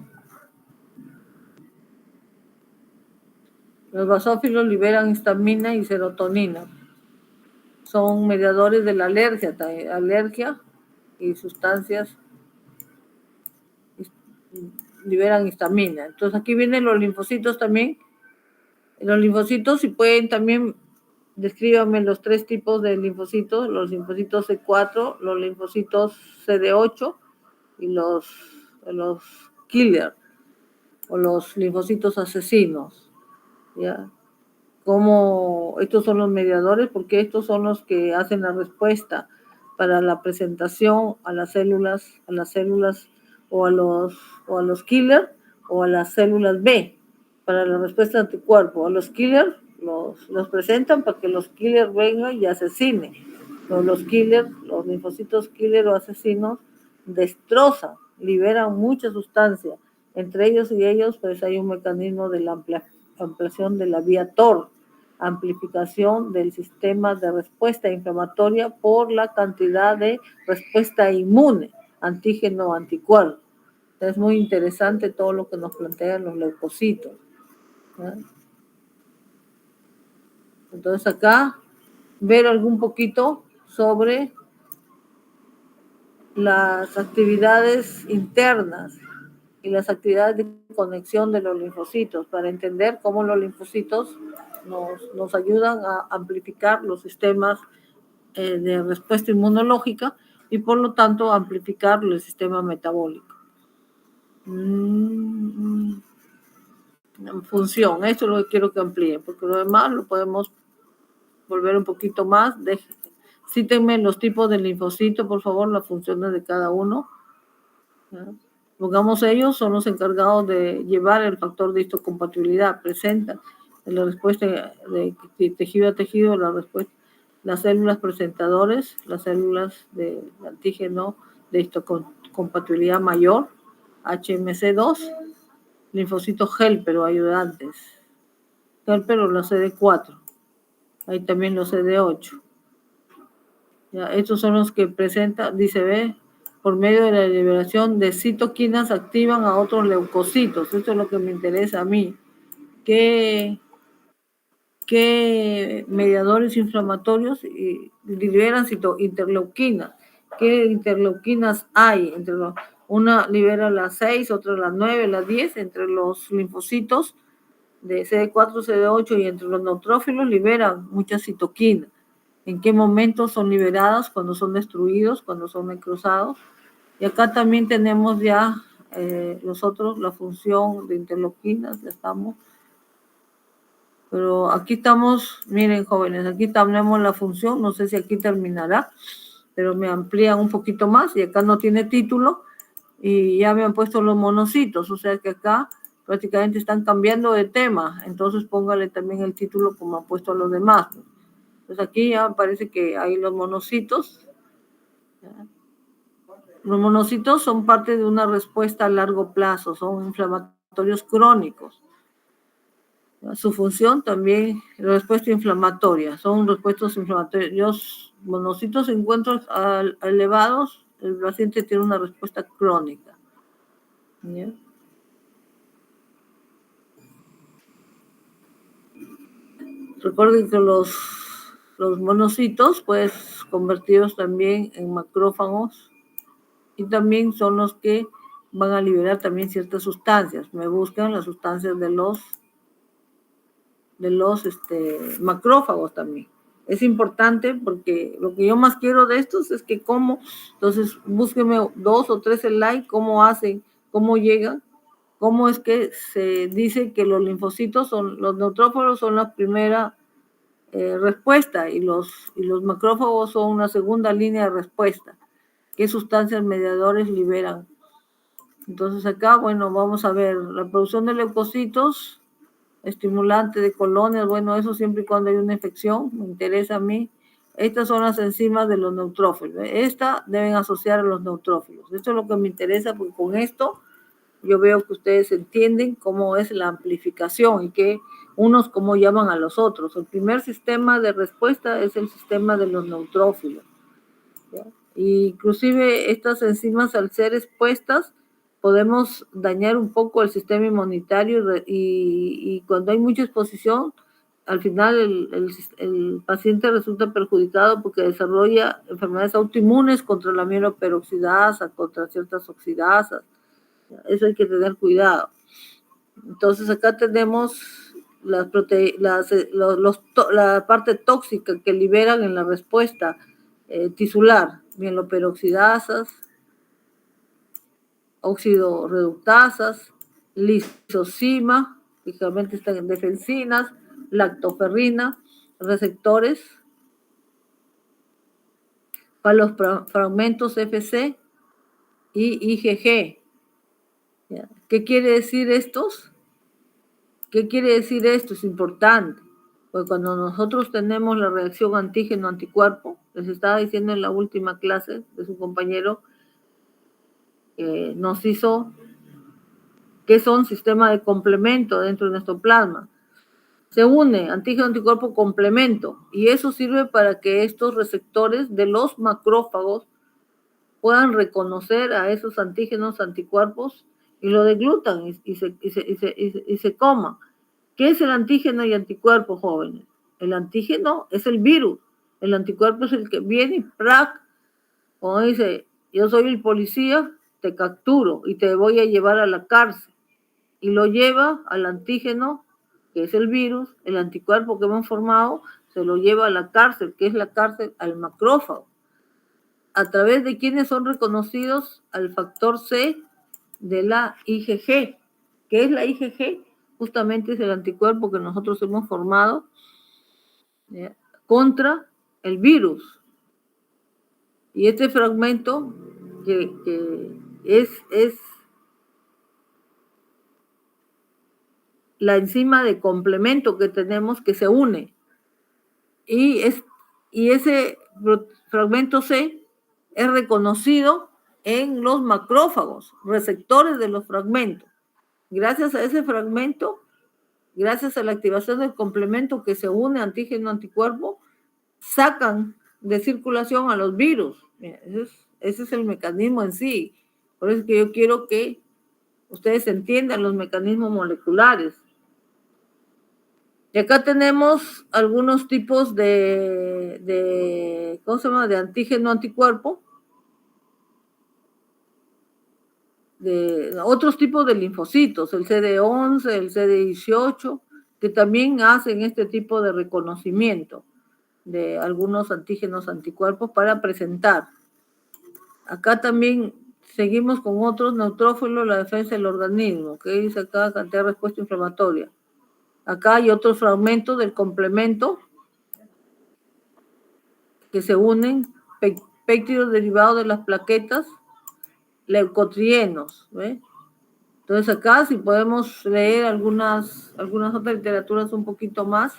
Los basófilos liberan histamina y serotonina. Son mediadores de la alergia y sustancias liberan histamina. Entonces aquí vienen los linfocitos también. Los linfocitos, si pueden también, descríbanme los 3 tipos de linfocitos, los linfocitos C4, los linfocitos CD8 y los killer o los linfocitos asesinos, ¿ya? Como estos son los mediadores, porque estos son los que hacen la respuesta para la presentación a las células o a los killer o a las células B, para la respuesta anticuerpo. A los killer los presentan para que los killer vengan y asesinen. Los killer, los linfocitos killer o asesinos destrozan, liberan mucha sustancia. Entre ellos y ellos, pues hay un mecanismo de la ampliación de la vía TOR, amplificación del sistema de respuesta inflamatoria por la cantidad de respuesta inmune, antígeno anticuerpo. Es muy interesante todo lo que nos plantean los leucocitos, ¿no? Entonces acá ver algún poquito sobre las actividades internas y las actividades de conexión de los linfocitos para entender cómo los linfocitos nos ayudan a amplificar los sistemas de respuesta inmunológica y por lo tanto amplificar el sistema metabólico. Función, esto es lo que quiero que amplíe, porque lo demás lo podemos volver un poquito más. Cítenme los tipos de linfocitos, por favor, las funciones de cada uno. Pongamos ellos, son los encargados de llevar el factor de histocompatibilidad, presentan la respuesta de tejido a tejido, la respuesta, las células presentadores, las células de antígeno de histocompatibilidad mayor, HMC2, linfocitos helper o ayudantes, helper o los CD4, hay también los CD8. Ya, estos son los que presentan, dice, ve, por medio de la liberación de citoquinas activan a otros leucocitos. Esto es lo que me interesa a mí. ¿Qué mediadores inflamatorios liberan interleuquinas? ¿Qué interleuquinas hay? Una libera las 6, otra las 9, las 10, entre los linfocitos de CD4, CD8 y entre los neutrófilos liberan muchas citoquinas. ¿En qué momento son liberadas? Cuando son destruidos, cuando son necrosados. Y acá también tenemos ya nosotros la función de interleuquinas, ya estamos. Pero aquí estamos, miren jóvenes, aquí tenemos la función, no sé si aquí terminará, pero me amplían un poquito más y acá no tiene título y ya me han puesto los monocitos, o sea que acá prácticamente están cambiando de tema, entonces póngale también el título como han puesto a los demás. Pues aquí ya parece que hay los monocitos. Los monocitos son parte de una respuesta a largo plazo, son inflamatorios crónicos. Su función también, la respuesta inflamatoria, son respuestas inflamatorias. Los monocitos se encuentran elevados, el paciente tiene una respuesta crónica. ¿Ya? Recuerden que los monocitos, pues, convertidos también en macrófagos, y también son los que van a liberar también ciertas sustancias. Me buscan las sustancias de los macrófagos también. Es importante porque lo que yo más quiero de estos es que cómo, entonces búsquenme 2 o 3 el like, cómo hacen, cómo llegan, cómo es que se dice que los linfocitos son, los neutrófilos son la primera respuesta y los macrófagos son una segunda línea de respuesta. ¿Qué sustancias mediadores liberan? Entonces acá, bueno, vamos a ver la producción de leucocitos, estimulante de colonias, bueno, eso siempre y cuando hay una infección, me interesa a mí. Estas son las enzimas de los neutrófilos. Estas deben asociar a los neutrófilos. Esto es lo que me interesa porque con esto yo veo que ustedes entienden cómo es la amplificación y que unos cómo llaman a los otros. El primer sistema de respuesta es el sistema de los neutrófilos, ¿ya? Y inclusive estas enzimas al ser expuestas podemos dañar un poco el sistema inmunitario y cuando hay mucha exposición, al final el paciente resulta perjudicado porque desarrolla enfermedades autoinmunes contra la mieloperoxidasa, contra ciertas oxidasas. Eso hay que tener cuidado. Entonces acá tenemos la parte tóxica que liberan en la respuesta tisular, mieloperoxidasas, óxido reductasas, lisozima, que generalmente están en defensinas, lactoferrina, receptores para los fragmentos FC y IgG. ¿Qué quiere decir estos? ¿Qué quiere decir esto? Es importante. Pues cuando nosotros tenemos la reacción antígeno-anticuerpo, les estaba diciendo en la última clase de su compañero, nos hizo que son sistema de complemento dentro de nuestro plasma. Se une antígeno-anticuerpo complemento y eso sirve para que estos receptores de los macrófagos puedan reconocer a esos antígenos anticuerpos y lo deglutan y se coman. ¿Qué es el antígeno y anticuerpo, jóvenes? El antígeno es el virus, el anticuerpo es el que viene y ¡prac! Como dice, yo soy el policía, te capturo y te voy a llevar a la cárcel. Y lo lleva al antígeno, que es el virus, el anticuerpo que hemos formado, se lo lleva a la cárcel, que es la cárcel al macrófago. ¿A través de quienes son reconocidos? Al factor C de la IgG. ¿Qué es la IgG? Justamente es el anticuerpo que nosotros hemos formado contra el virus. Y este fragmento que es la enzima de complemento que tenemos que se une. Y ese fragmento C es reconocido en los macrófagos, receptores de los fragmentos. Gracias a ese fragmento, gracias a la activación del complemento que se une antígeno-anticuerpo, sacan de circulación a los virus. Ese es el mecanismo en sí. Por eso es que yo quiero que ustedes entiendan los mecanismos moleculares. Y acá tenemos algunos tipos ¿cómo se llama? De antígeno-anticuerpo. De otros tipos de linfocitos, el CD11, el CD18, que también hacen este tipo de reconocimiento de algunos antígenos anticuerpos para presentar. Acá también seguimos con otros neutrófilos, la defensa del organismo, que dice acá cantidad de respuesta inflamatoria. Acá hay otros fragmentos del complemento que se unen, péptidos derivados de las plaquetas, leucotrienos, ¿ve? Entonces acá si podemos leer algunas otras literaturas un poquito más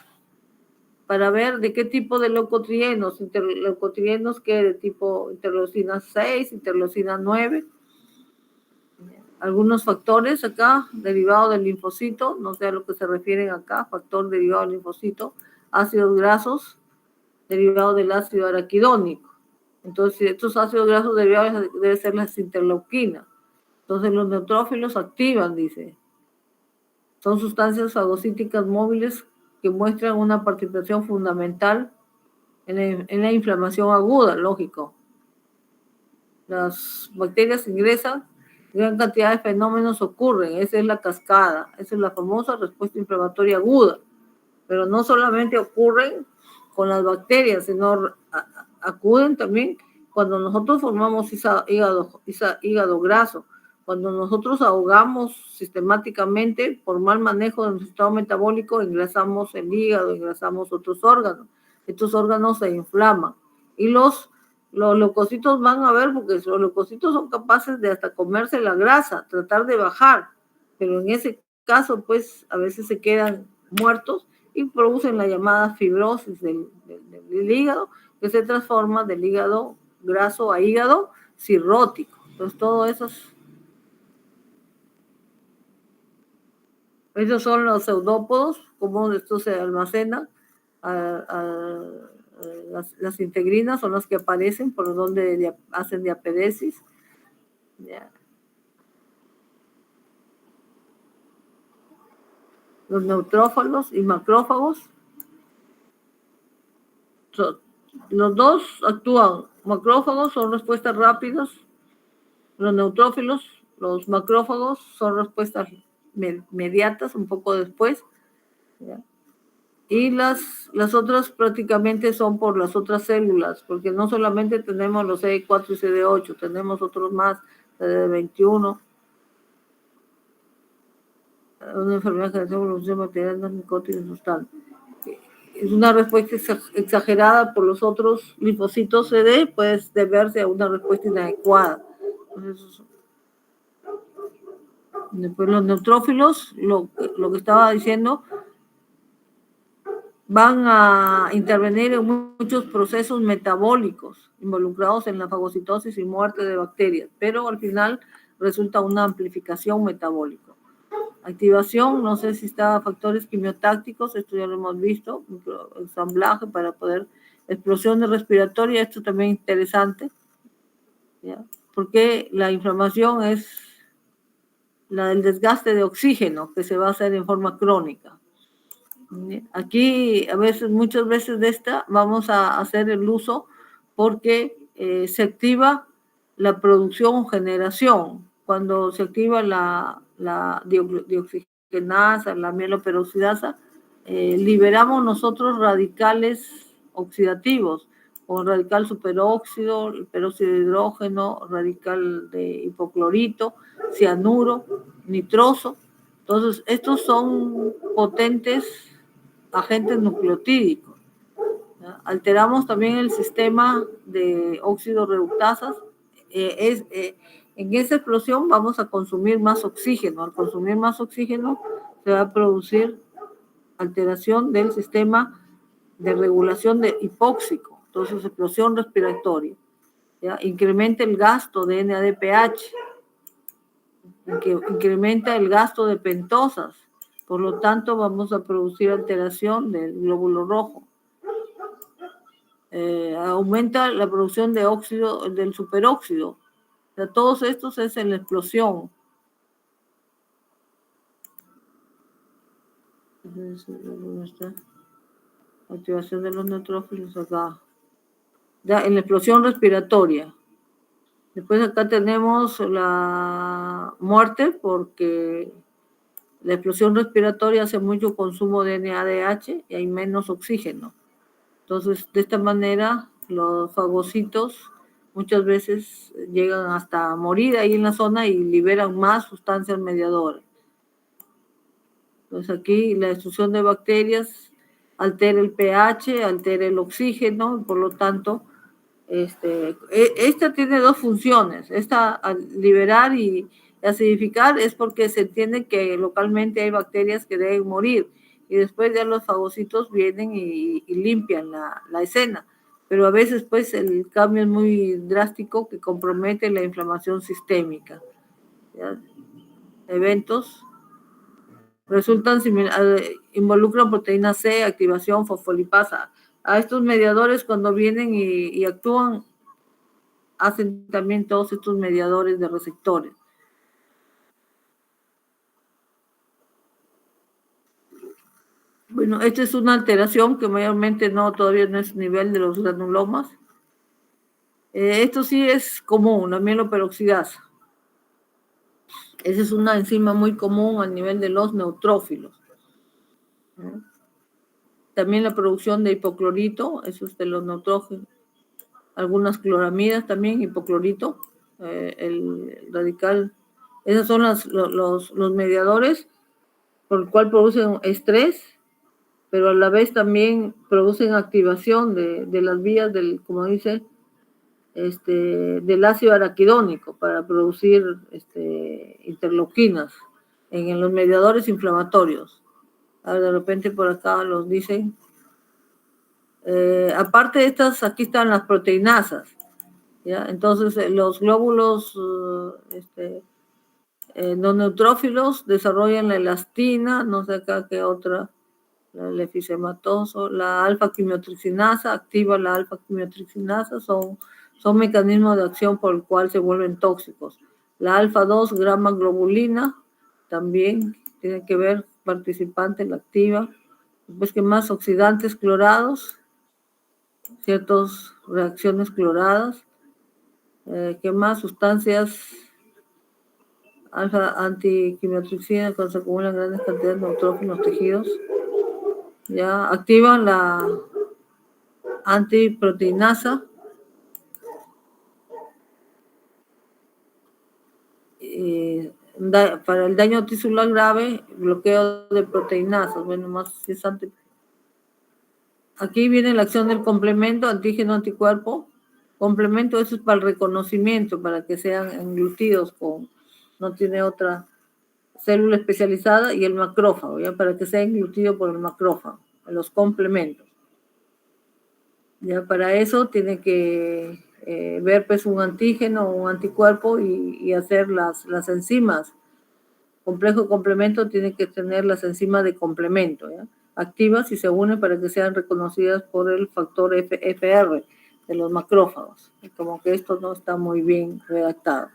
para ver de qué tipo de leucotrienos, leucotrienos que de tipo interleucina 6, interleucina 9, algunos factores acá derivados del linfocito, no sé a lo que se refieren acá, factor derivado del linfocito, ácidos grasos derivados del ácido araquidónico. Entonces estos ácidos grasos derivados deben ser las interleuquinas. Entonces los neutrófilos activan, dice. Son sustancias fagocíticas móviles que muestran una participación fundamental en la inflamación aguda, lógico. Las bacterias ingresan, gran cantidad de fenómenos ocurren, esa es la cascada, esa es la famosa respuesta inflamatoria aguda. Pero no solamente ocurren con las bacterias, sino acuden también cuando nosotros formamos hígado graso, cuando nosotros ahogamos sistemáticamente por mal manejo de nuestro estado metabólico, engrasamos el hígado, engrasamos otros órganos. Estos órganos se inflaman. Y los leucocitos van a ver, porque los leucocitos son capaces de hasta comerse la grasa, tratar de bajar. Pero en ese caso, pues, a veces se quedan muertos y producen la llamada fibrosis del hígado, que se transforma del hígado graso a hígado cirrótico. Entonces, todo esos son los pseudópodos, como esto se almacena. Las integrinas son las que aparecen por donde hacen diapedesis. los neutrófilos y macrófagos. Los dos actúan. Macrófagos son respuestas rápidas. Los neutrófilos, los macrófagos son respuestas mediatas, un poco después. ¿Ya? Y las otras prácticamente son por las otras células, porque no solamente tenemos los CD4 y CD8, tenemos otros más, CD21. Una enfermedad que se llama material micóticos sustantes. Es una respuesta exagerada por los otros linfocitos CD, puede deberse a una respuesta inadecuada. Entonces, después los neutrófilos, lo que estaba diciendo, van a intervenir en muchos procesos metabólicos involucrados en la fagocitosis y muerte de bacterias, pero al final resulta una amplificación metabólica. Activación, no sé si está factores quimiotácticos, esto ya lo hemos visto, ensamblaje para poder, explosión respiratoria, esto también es interesante, ¿ya? Porque la inflamación es la del desgaste de oxígeno que se va a hacer en forma crónica. Aquí, muchas veces de esta vamos a hacer el uso porque se activa la producción o generación. Cuando se activa la dioxigenasa, la mieloperoxidasa, liberamos nosotros radicales oxidativos, o radical superóxido, el peróxido de hidrógeno, radical de hipoclorito, cianuro, nitroso. Entonces, estos son potentes agentes nucleotídicos. ¿Ya? Alteramos también el sistema de óxido reductasas. En esa explosión vamos a consumir más oxígeno. Al consumir más oxígeno se va a producir alteración del sistema de regulación de hipóxico. Entonces, explosión respiratoria. ¿Ya? Incrementa el gasto de NADPH, que incrementa el gasto de pentosas. Por lo tanto, vamos a producir alteración del glóbulo rojo. Aumenta la producción de óxido, del superóxido. O sea, todos estos es en la explosión. Activación de los neutrófilos acá. Ya, en la explosión respiratoria. Después acá tenemos la muerte porque la explosión respiratoria hace mucho consumo de NADH y hay menos oxígeno. Entonces, de esta manera, los fagocitos muchas veces llegan hasta morir ahí en la zona y liberan más sustancias mediadoras. Entonces, aquí la destrucción de bacterias altera el pH, altera el oxígeno, por lo tanto, esta tiene dos funciones. Esta, al liberar y acidificar, es porque se entiende que localmente hay bacterias que deben morir y después ya los fagocitos vienen y limpian la escena. Pero a veces pues el cambio es muy drástico que compromete la inflamación sistémica. ¿Ya? Eventos resultan involucran proteína C, activación, fosfolipasa. A estos mediadores cuando vienen y actúan, hacen también todos estos mediadores de receptores. Bueno, esta es una alteración que mayormente todavía no es nivel de los granulomas. Esto sí es común, la mieloperoxidasa. Esa es una enzima muy común a nivel de los neutrófilos. También la producción de hipoclorito, eso es de los neutrófilos. Algunas cloramidas también, hipoclorito, el radical. Esos son los mediadores por el cual producen estrés, pero a la vez también producen activación de las vías del, como dice, del ácido araquidónico para producir interleuquinas en los mediadores inflamatorios. Ahora de repente por acá los dicen. Aparte de estas, aquí están las proteinasas. ¿Ya? Entonces, los glóbulos no neutrófilos desarrollan la elastina, no sé acá qué otra, el efisematoso, la alfa-quimiotricinasa, activa la alfa-quimiotricinasa, son mecanismos de acción por el cual se vuelven tóxicos. La alfa-2 grama globulina también tiene que ver participante, la activa. Después, ¿qué más? Oxidantes clorados, ciertas reacciones cloradas. ¿Qué más? Sustancias alfa antiquimiotripsina cuando se acumulan grandes cantidades de neutrófilos tejidos. Ya activan la antiproteinasa. Para el daño tisular grave, bloqueo de proteinasas. Bueno, más si es Aquí viene la acción del complemento antígeno-anticuerpo. Complemento, eso es para el reconocimiento, para que sean englutidos no tiene otra célula especializada, y el macrófago, ¿ya? Para que sea englutido por el macrófago, los complementos. Ya para eso tiene que ver pues un antígeno o un anticuerpo y hacer las enzimas. Complejo complemento tiene que tener las enzimas de complemento, ¿ya? Activas y se unen para que sean reconocidas por el factor FR de los macrófagos. Y como que esto no está muy bien redactado.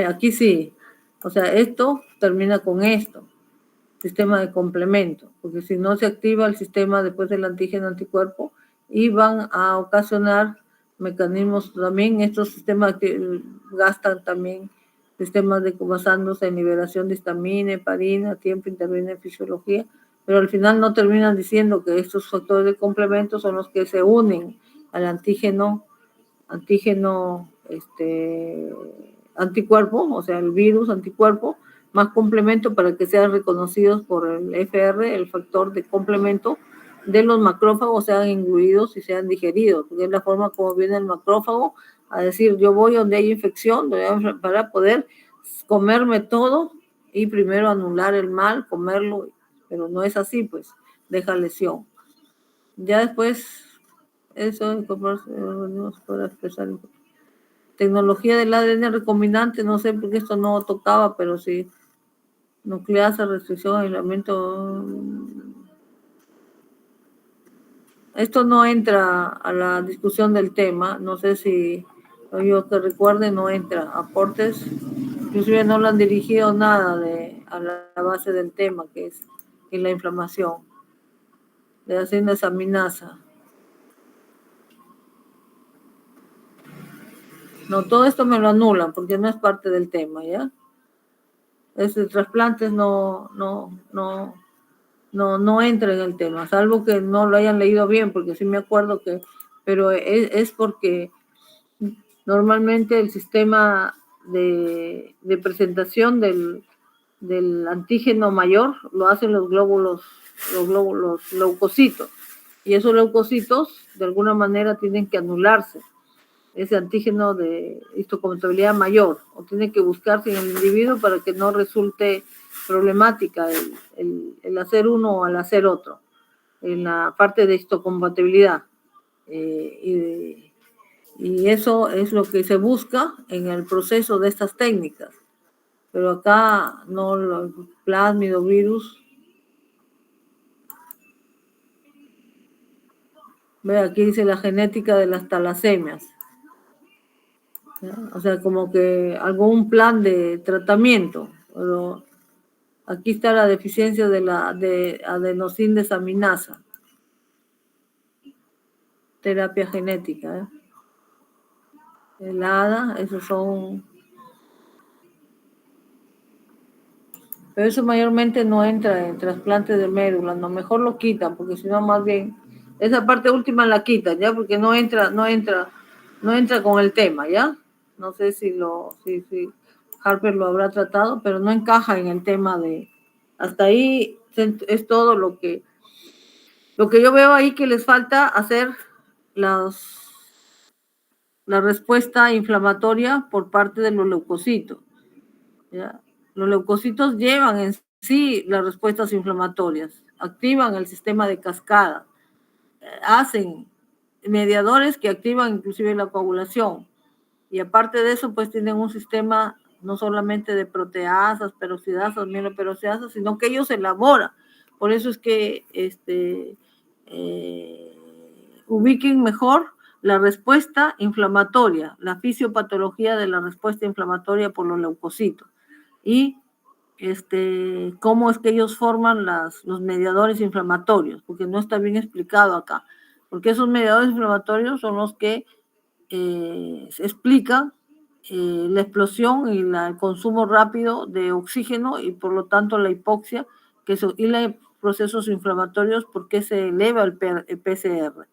Aquí sí, o sea, esto termina con esto, sistema de complemento, porque si no se activa el sistema después del antígeno anticuerpo y van a ocasionar mecanismos también, estos sistemas que gastan también sistemas basándose en liberación de histamina, heparina, tiempo interviene en fisiología, pero al final no terminan diciendo que estos factores de complemento son los que se unen al antígeno anticuerpo, o sea, el virus anticuerpo, más complemento para que sean reconocidos por el FR, el factor de complemento de los macrófagos, sean incluidos y sean digeridos, porque es la forma como viene el macrófago a decir, yo voy donde hay infección para poder comerme todo y primero anular el mal, comerlo, pero no es así, pues, deja lesión. Ya después, eso para expresar tecnología del ADN recombinante, no sé por qué esto no tocaba, pero sí, nucleasa, restricción, aislamiento. Esto no entra a la discusión del tema, no sé si yo que recuerde no entra. Aportes, inclusive no lo han dirigido nada a la base del tema, que es la inflamación de la desaminasa. No, todo esto me lo anulan porque no es parte del tema, ¿ya? Trasplantes no entra en el tema, salvo que no lo hayan leído bien, porque sí me acuerdo pero es porque normalmente el sistema de presentación del antígeno mayor lo hacen los glóbulos leucocitos, y esos leucocitos de alguna manera tienen que anularse, ese antígeno de histocompatibilidad mayor, o tiene que buscarse en el individuo para que no resulte problemática el hacer uno o el hacer otro, en la parte de histocompatibilidad. Y eso es lo que se busca en el proceso de estas técnicas. Pero acá no, los plásmido, virus. Ve, aquí dice la genética de las talasemias. O sea, como que algún plan de tratamiento, pero aquí está la deficiencia de adenosín desaminasa. Terapia genética. El ADA, esos son. Pero eso mayormente no entra en trasplantes de médula, no, mejor lo quitan, porque si no, más bien, esa parte última la quitan, ¿ya? Porque no entra con el tema, ¿ya? No sé si Harper lo habrá tratado, pero no encaja en el tema hasta ahí es todo lo que yo veo ahí que les falta hacer la respuesta inflamatoria por parte de los leucocitos, ¿ya? Los leucocitos llevan en sí las respuestas inflamatorias, activan el sistema de cascada, hacen mediadores que activan inclusive la coagulación, y aparte de eso pues tienen un sistema no solamente de proteasas, peroxidasas, mieloperoxidasas, sino que ellos elaboran. Por eso es que ubiquen mejor la respuesta inflamatoria, la fisiopatología de la respuesta inflamatoria por los leucocitos, y cómo es que ellos forman los mediadores inflamatorios, porque no está bien explicado acá. Porque esos mediadores inflamatorios son los que se explican la explosión y el consumo rápido de oxígeno y por lo tanto la hipoxia y los procesos inflamatorios, porque se eleva el PCR.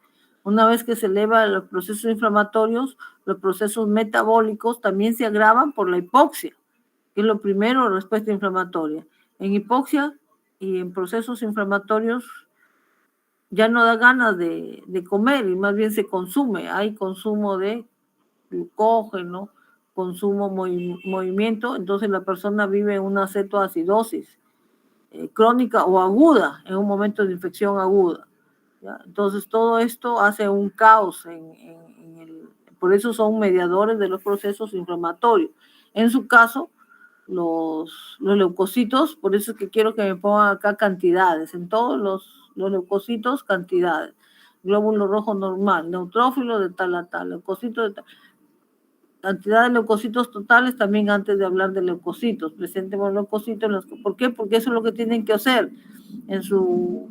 Una vez que se elevan los procesos inflamatorios, los procesos metabólicos también se agravan por la hipoxia, que es lo primero, respuesta inflamatoria. En hipoxia y en procesos inflamatorios ya no da ganas de comer y más bien se consume. Hay consumo de glucógeno, consumo, movimiento, entonces la persona vive una cetoacidosis crónica o aguda, en un momento de infección aguda. ¿Ya? Entonces todo esto hace un caos por eso son mediadores de los procesos inflamatorios. En su caso, los leucocitos, por eso es que quiero que me pongan acá cantidades, en todos los leucocitos cantidades, glóbulo rojo normal, neutrófilo de tal a tal, leucocito de tal, cantidad de leucocitos totales también antes de hablar de leucocitos, presentemos leucocitos, ¿por qué? Porque eso es lo que tienen que hacer, en su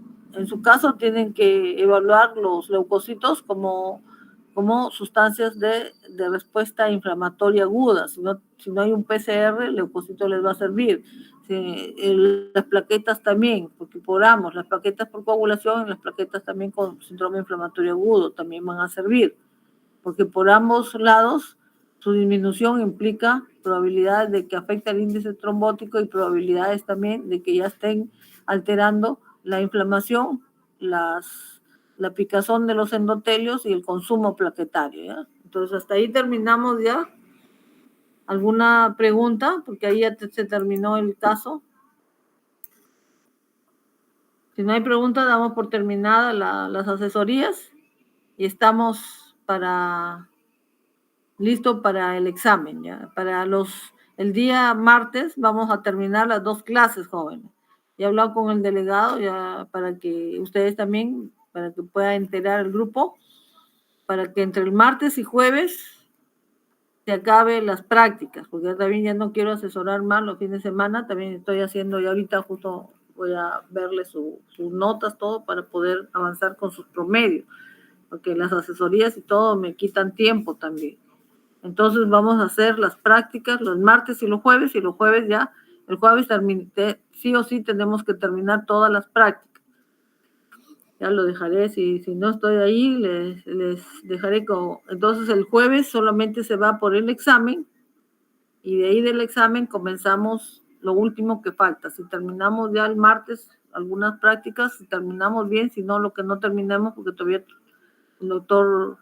caso tienen que evaluar los leucocitos como sustancias de respuesta inflamatoria aguda. Si no hay un PCR, el leucocito les va a servir. Las plaquetas también, porque por ambos, las plaquetas por coagulación y las plaquetas también con síndrome inflamatorio agudo también van a servir, porque por ambos lados su disminución implica probabilidades de que afecte el índice trombótico y probabilidades también de que ya estén alterando la inflamación, la picazón de los endotelios y el consumo plaquetario, ¿ya? Entonces, hasta ahí terminamos ya. ¿Alguna pregunta? Porque ahí ya se terminó el caso. Si no hay preguntas, damos por terminada las asesorías y estamos listo para el examen, ¿ya? El día martes vamos a terminar las 2 clases, jóvenes. Ya he hablado con el delegado ya para que ustedes también, para que pueda enterar el grupo, para que entre el martes y jueves se acabe las prácticas, porque yo también ya no quiero asesorar más los fines de semana, también estoy haciendo, y ahorita justo voy a verle sus notas, todo, para poder avanzar con sus promedios, porque las asesorías y todo me quitan tiempo también. Entonces vamos a hacer las prácticas los martes y los jueves ya, el jueves sí o sí tenemos que terminar todas las prácticas. Ya lo dejaré, si no estoy ahí, les dejaré entonces el jueves solamente se va por el examen y de ahí del examen comenzamos lo último que falta. Si terminamos ya el martes algunas prácticas, si terminamos bien, si no, lo que no terminemos, porque todavía el doctor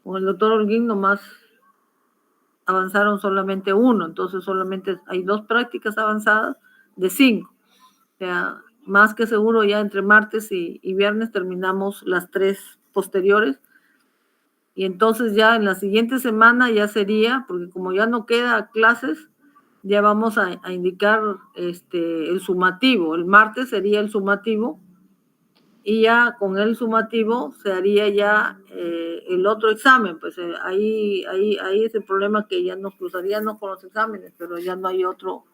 Holguín nomás avanzaron solamente 1, entonces solamente hay 2 prácticas avanzadas de 5. O sea, más que seguro ya entre martes y viernes terminamos las 3 posteriores. Y entonces ya en la siguiente semana ya sería, porque como ya no queda clases, ya vamos a indicar el sumativo. El martes sería el sumativo y ya con el sumativo se haría ya el otro examen. Pues ahí es el problema, que ya nos cruzaríamos con los exámenes, pero ya no hay otro,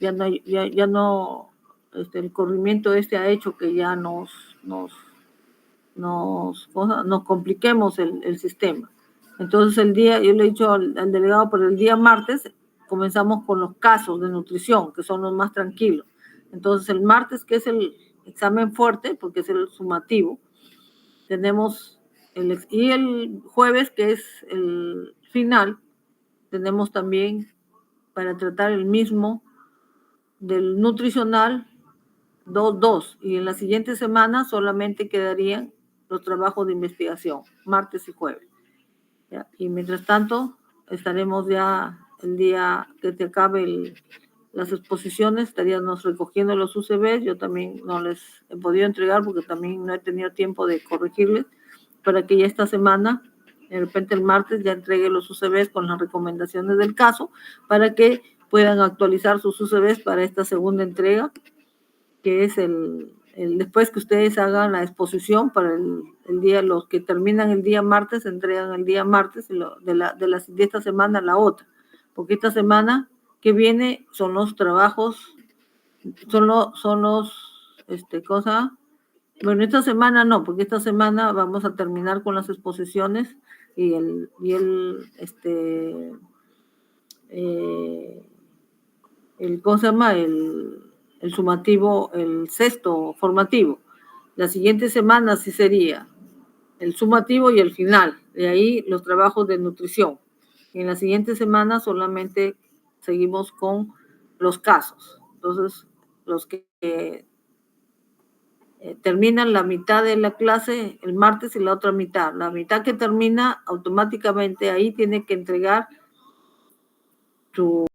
ya no el corrimiento ha hecho que ya nos compliquemos el sistema. Entonces yo le he dicho al delegado, por el día martes comenzamos con los casos de nutrición, que son los más tranquilos. Entonces el martes, que es el examen fuerte, porque es el sumativo, tenemos y el jueves, que es el final, tenemos también para tratar el mismo del nutricional 2, y en la siguiente semana solamente quedarían los trabajos de investigación, martes y jueves. ¿Ya? Y mientras tanto, estaremos ya el día que te acabe las exposiciones, estaríamos recogiendo los UCBs. Yo también no les he podido entregar porque también no he tenido tiempo de corregirles, para que ya esta semana, de repente el martes, ya entregue los UCBs con las recomendaciones del caso, para que puedan actualizar sus UCBs para esta segunda entrega, que es después que ustedes hagan la exposición para el día, los que terminan el día martes, entregan el día martes, de esta semana a la otra, porque esta semana que viene son los trabajos son los, cosa. Bueno, esta semana no, porque esta semana vamos a terminar con las exposiciones y ¿cómo se llama? El sumativo, el sexto formativo. La siguiente semana sí sería el sumativo y el final. De ahí los trabajos de nutrición. Y en la siguiente semana solamente seguimos con los casos. Entonces, los que terminan la mitad de la clase el martes y la otra mitad. La mitad que termina automáticamente ahí tiene que entregar su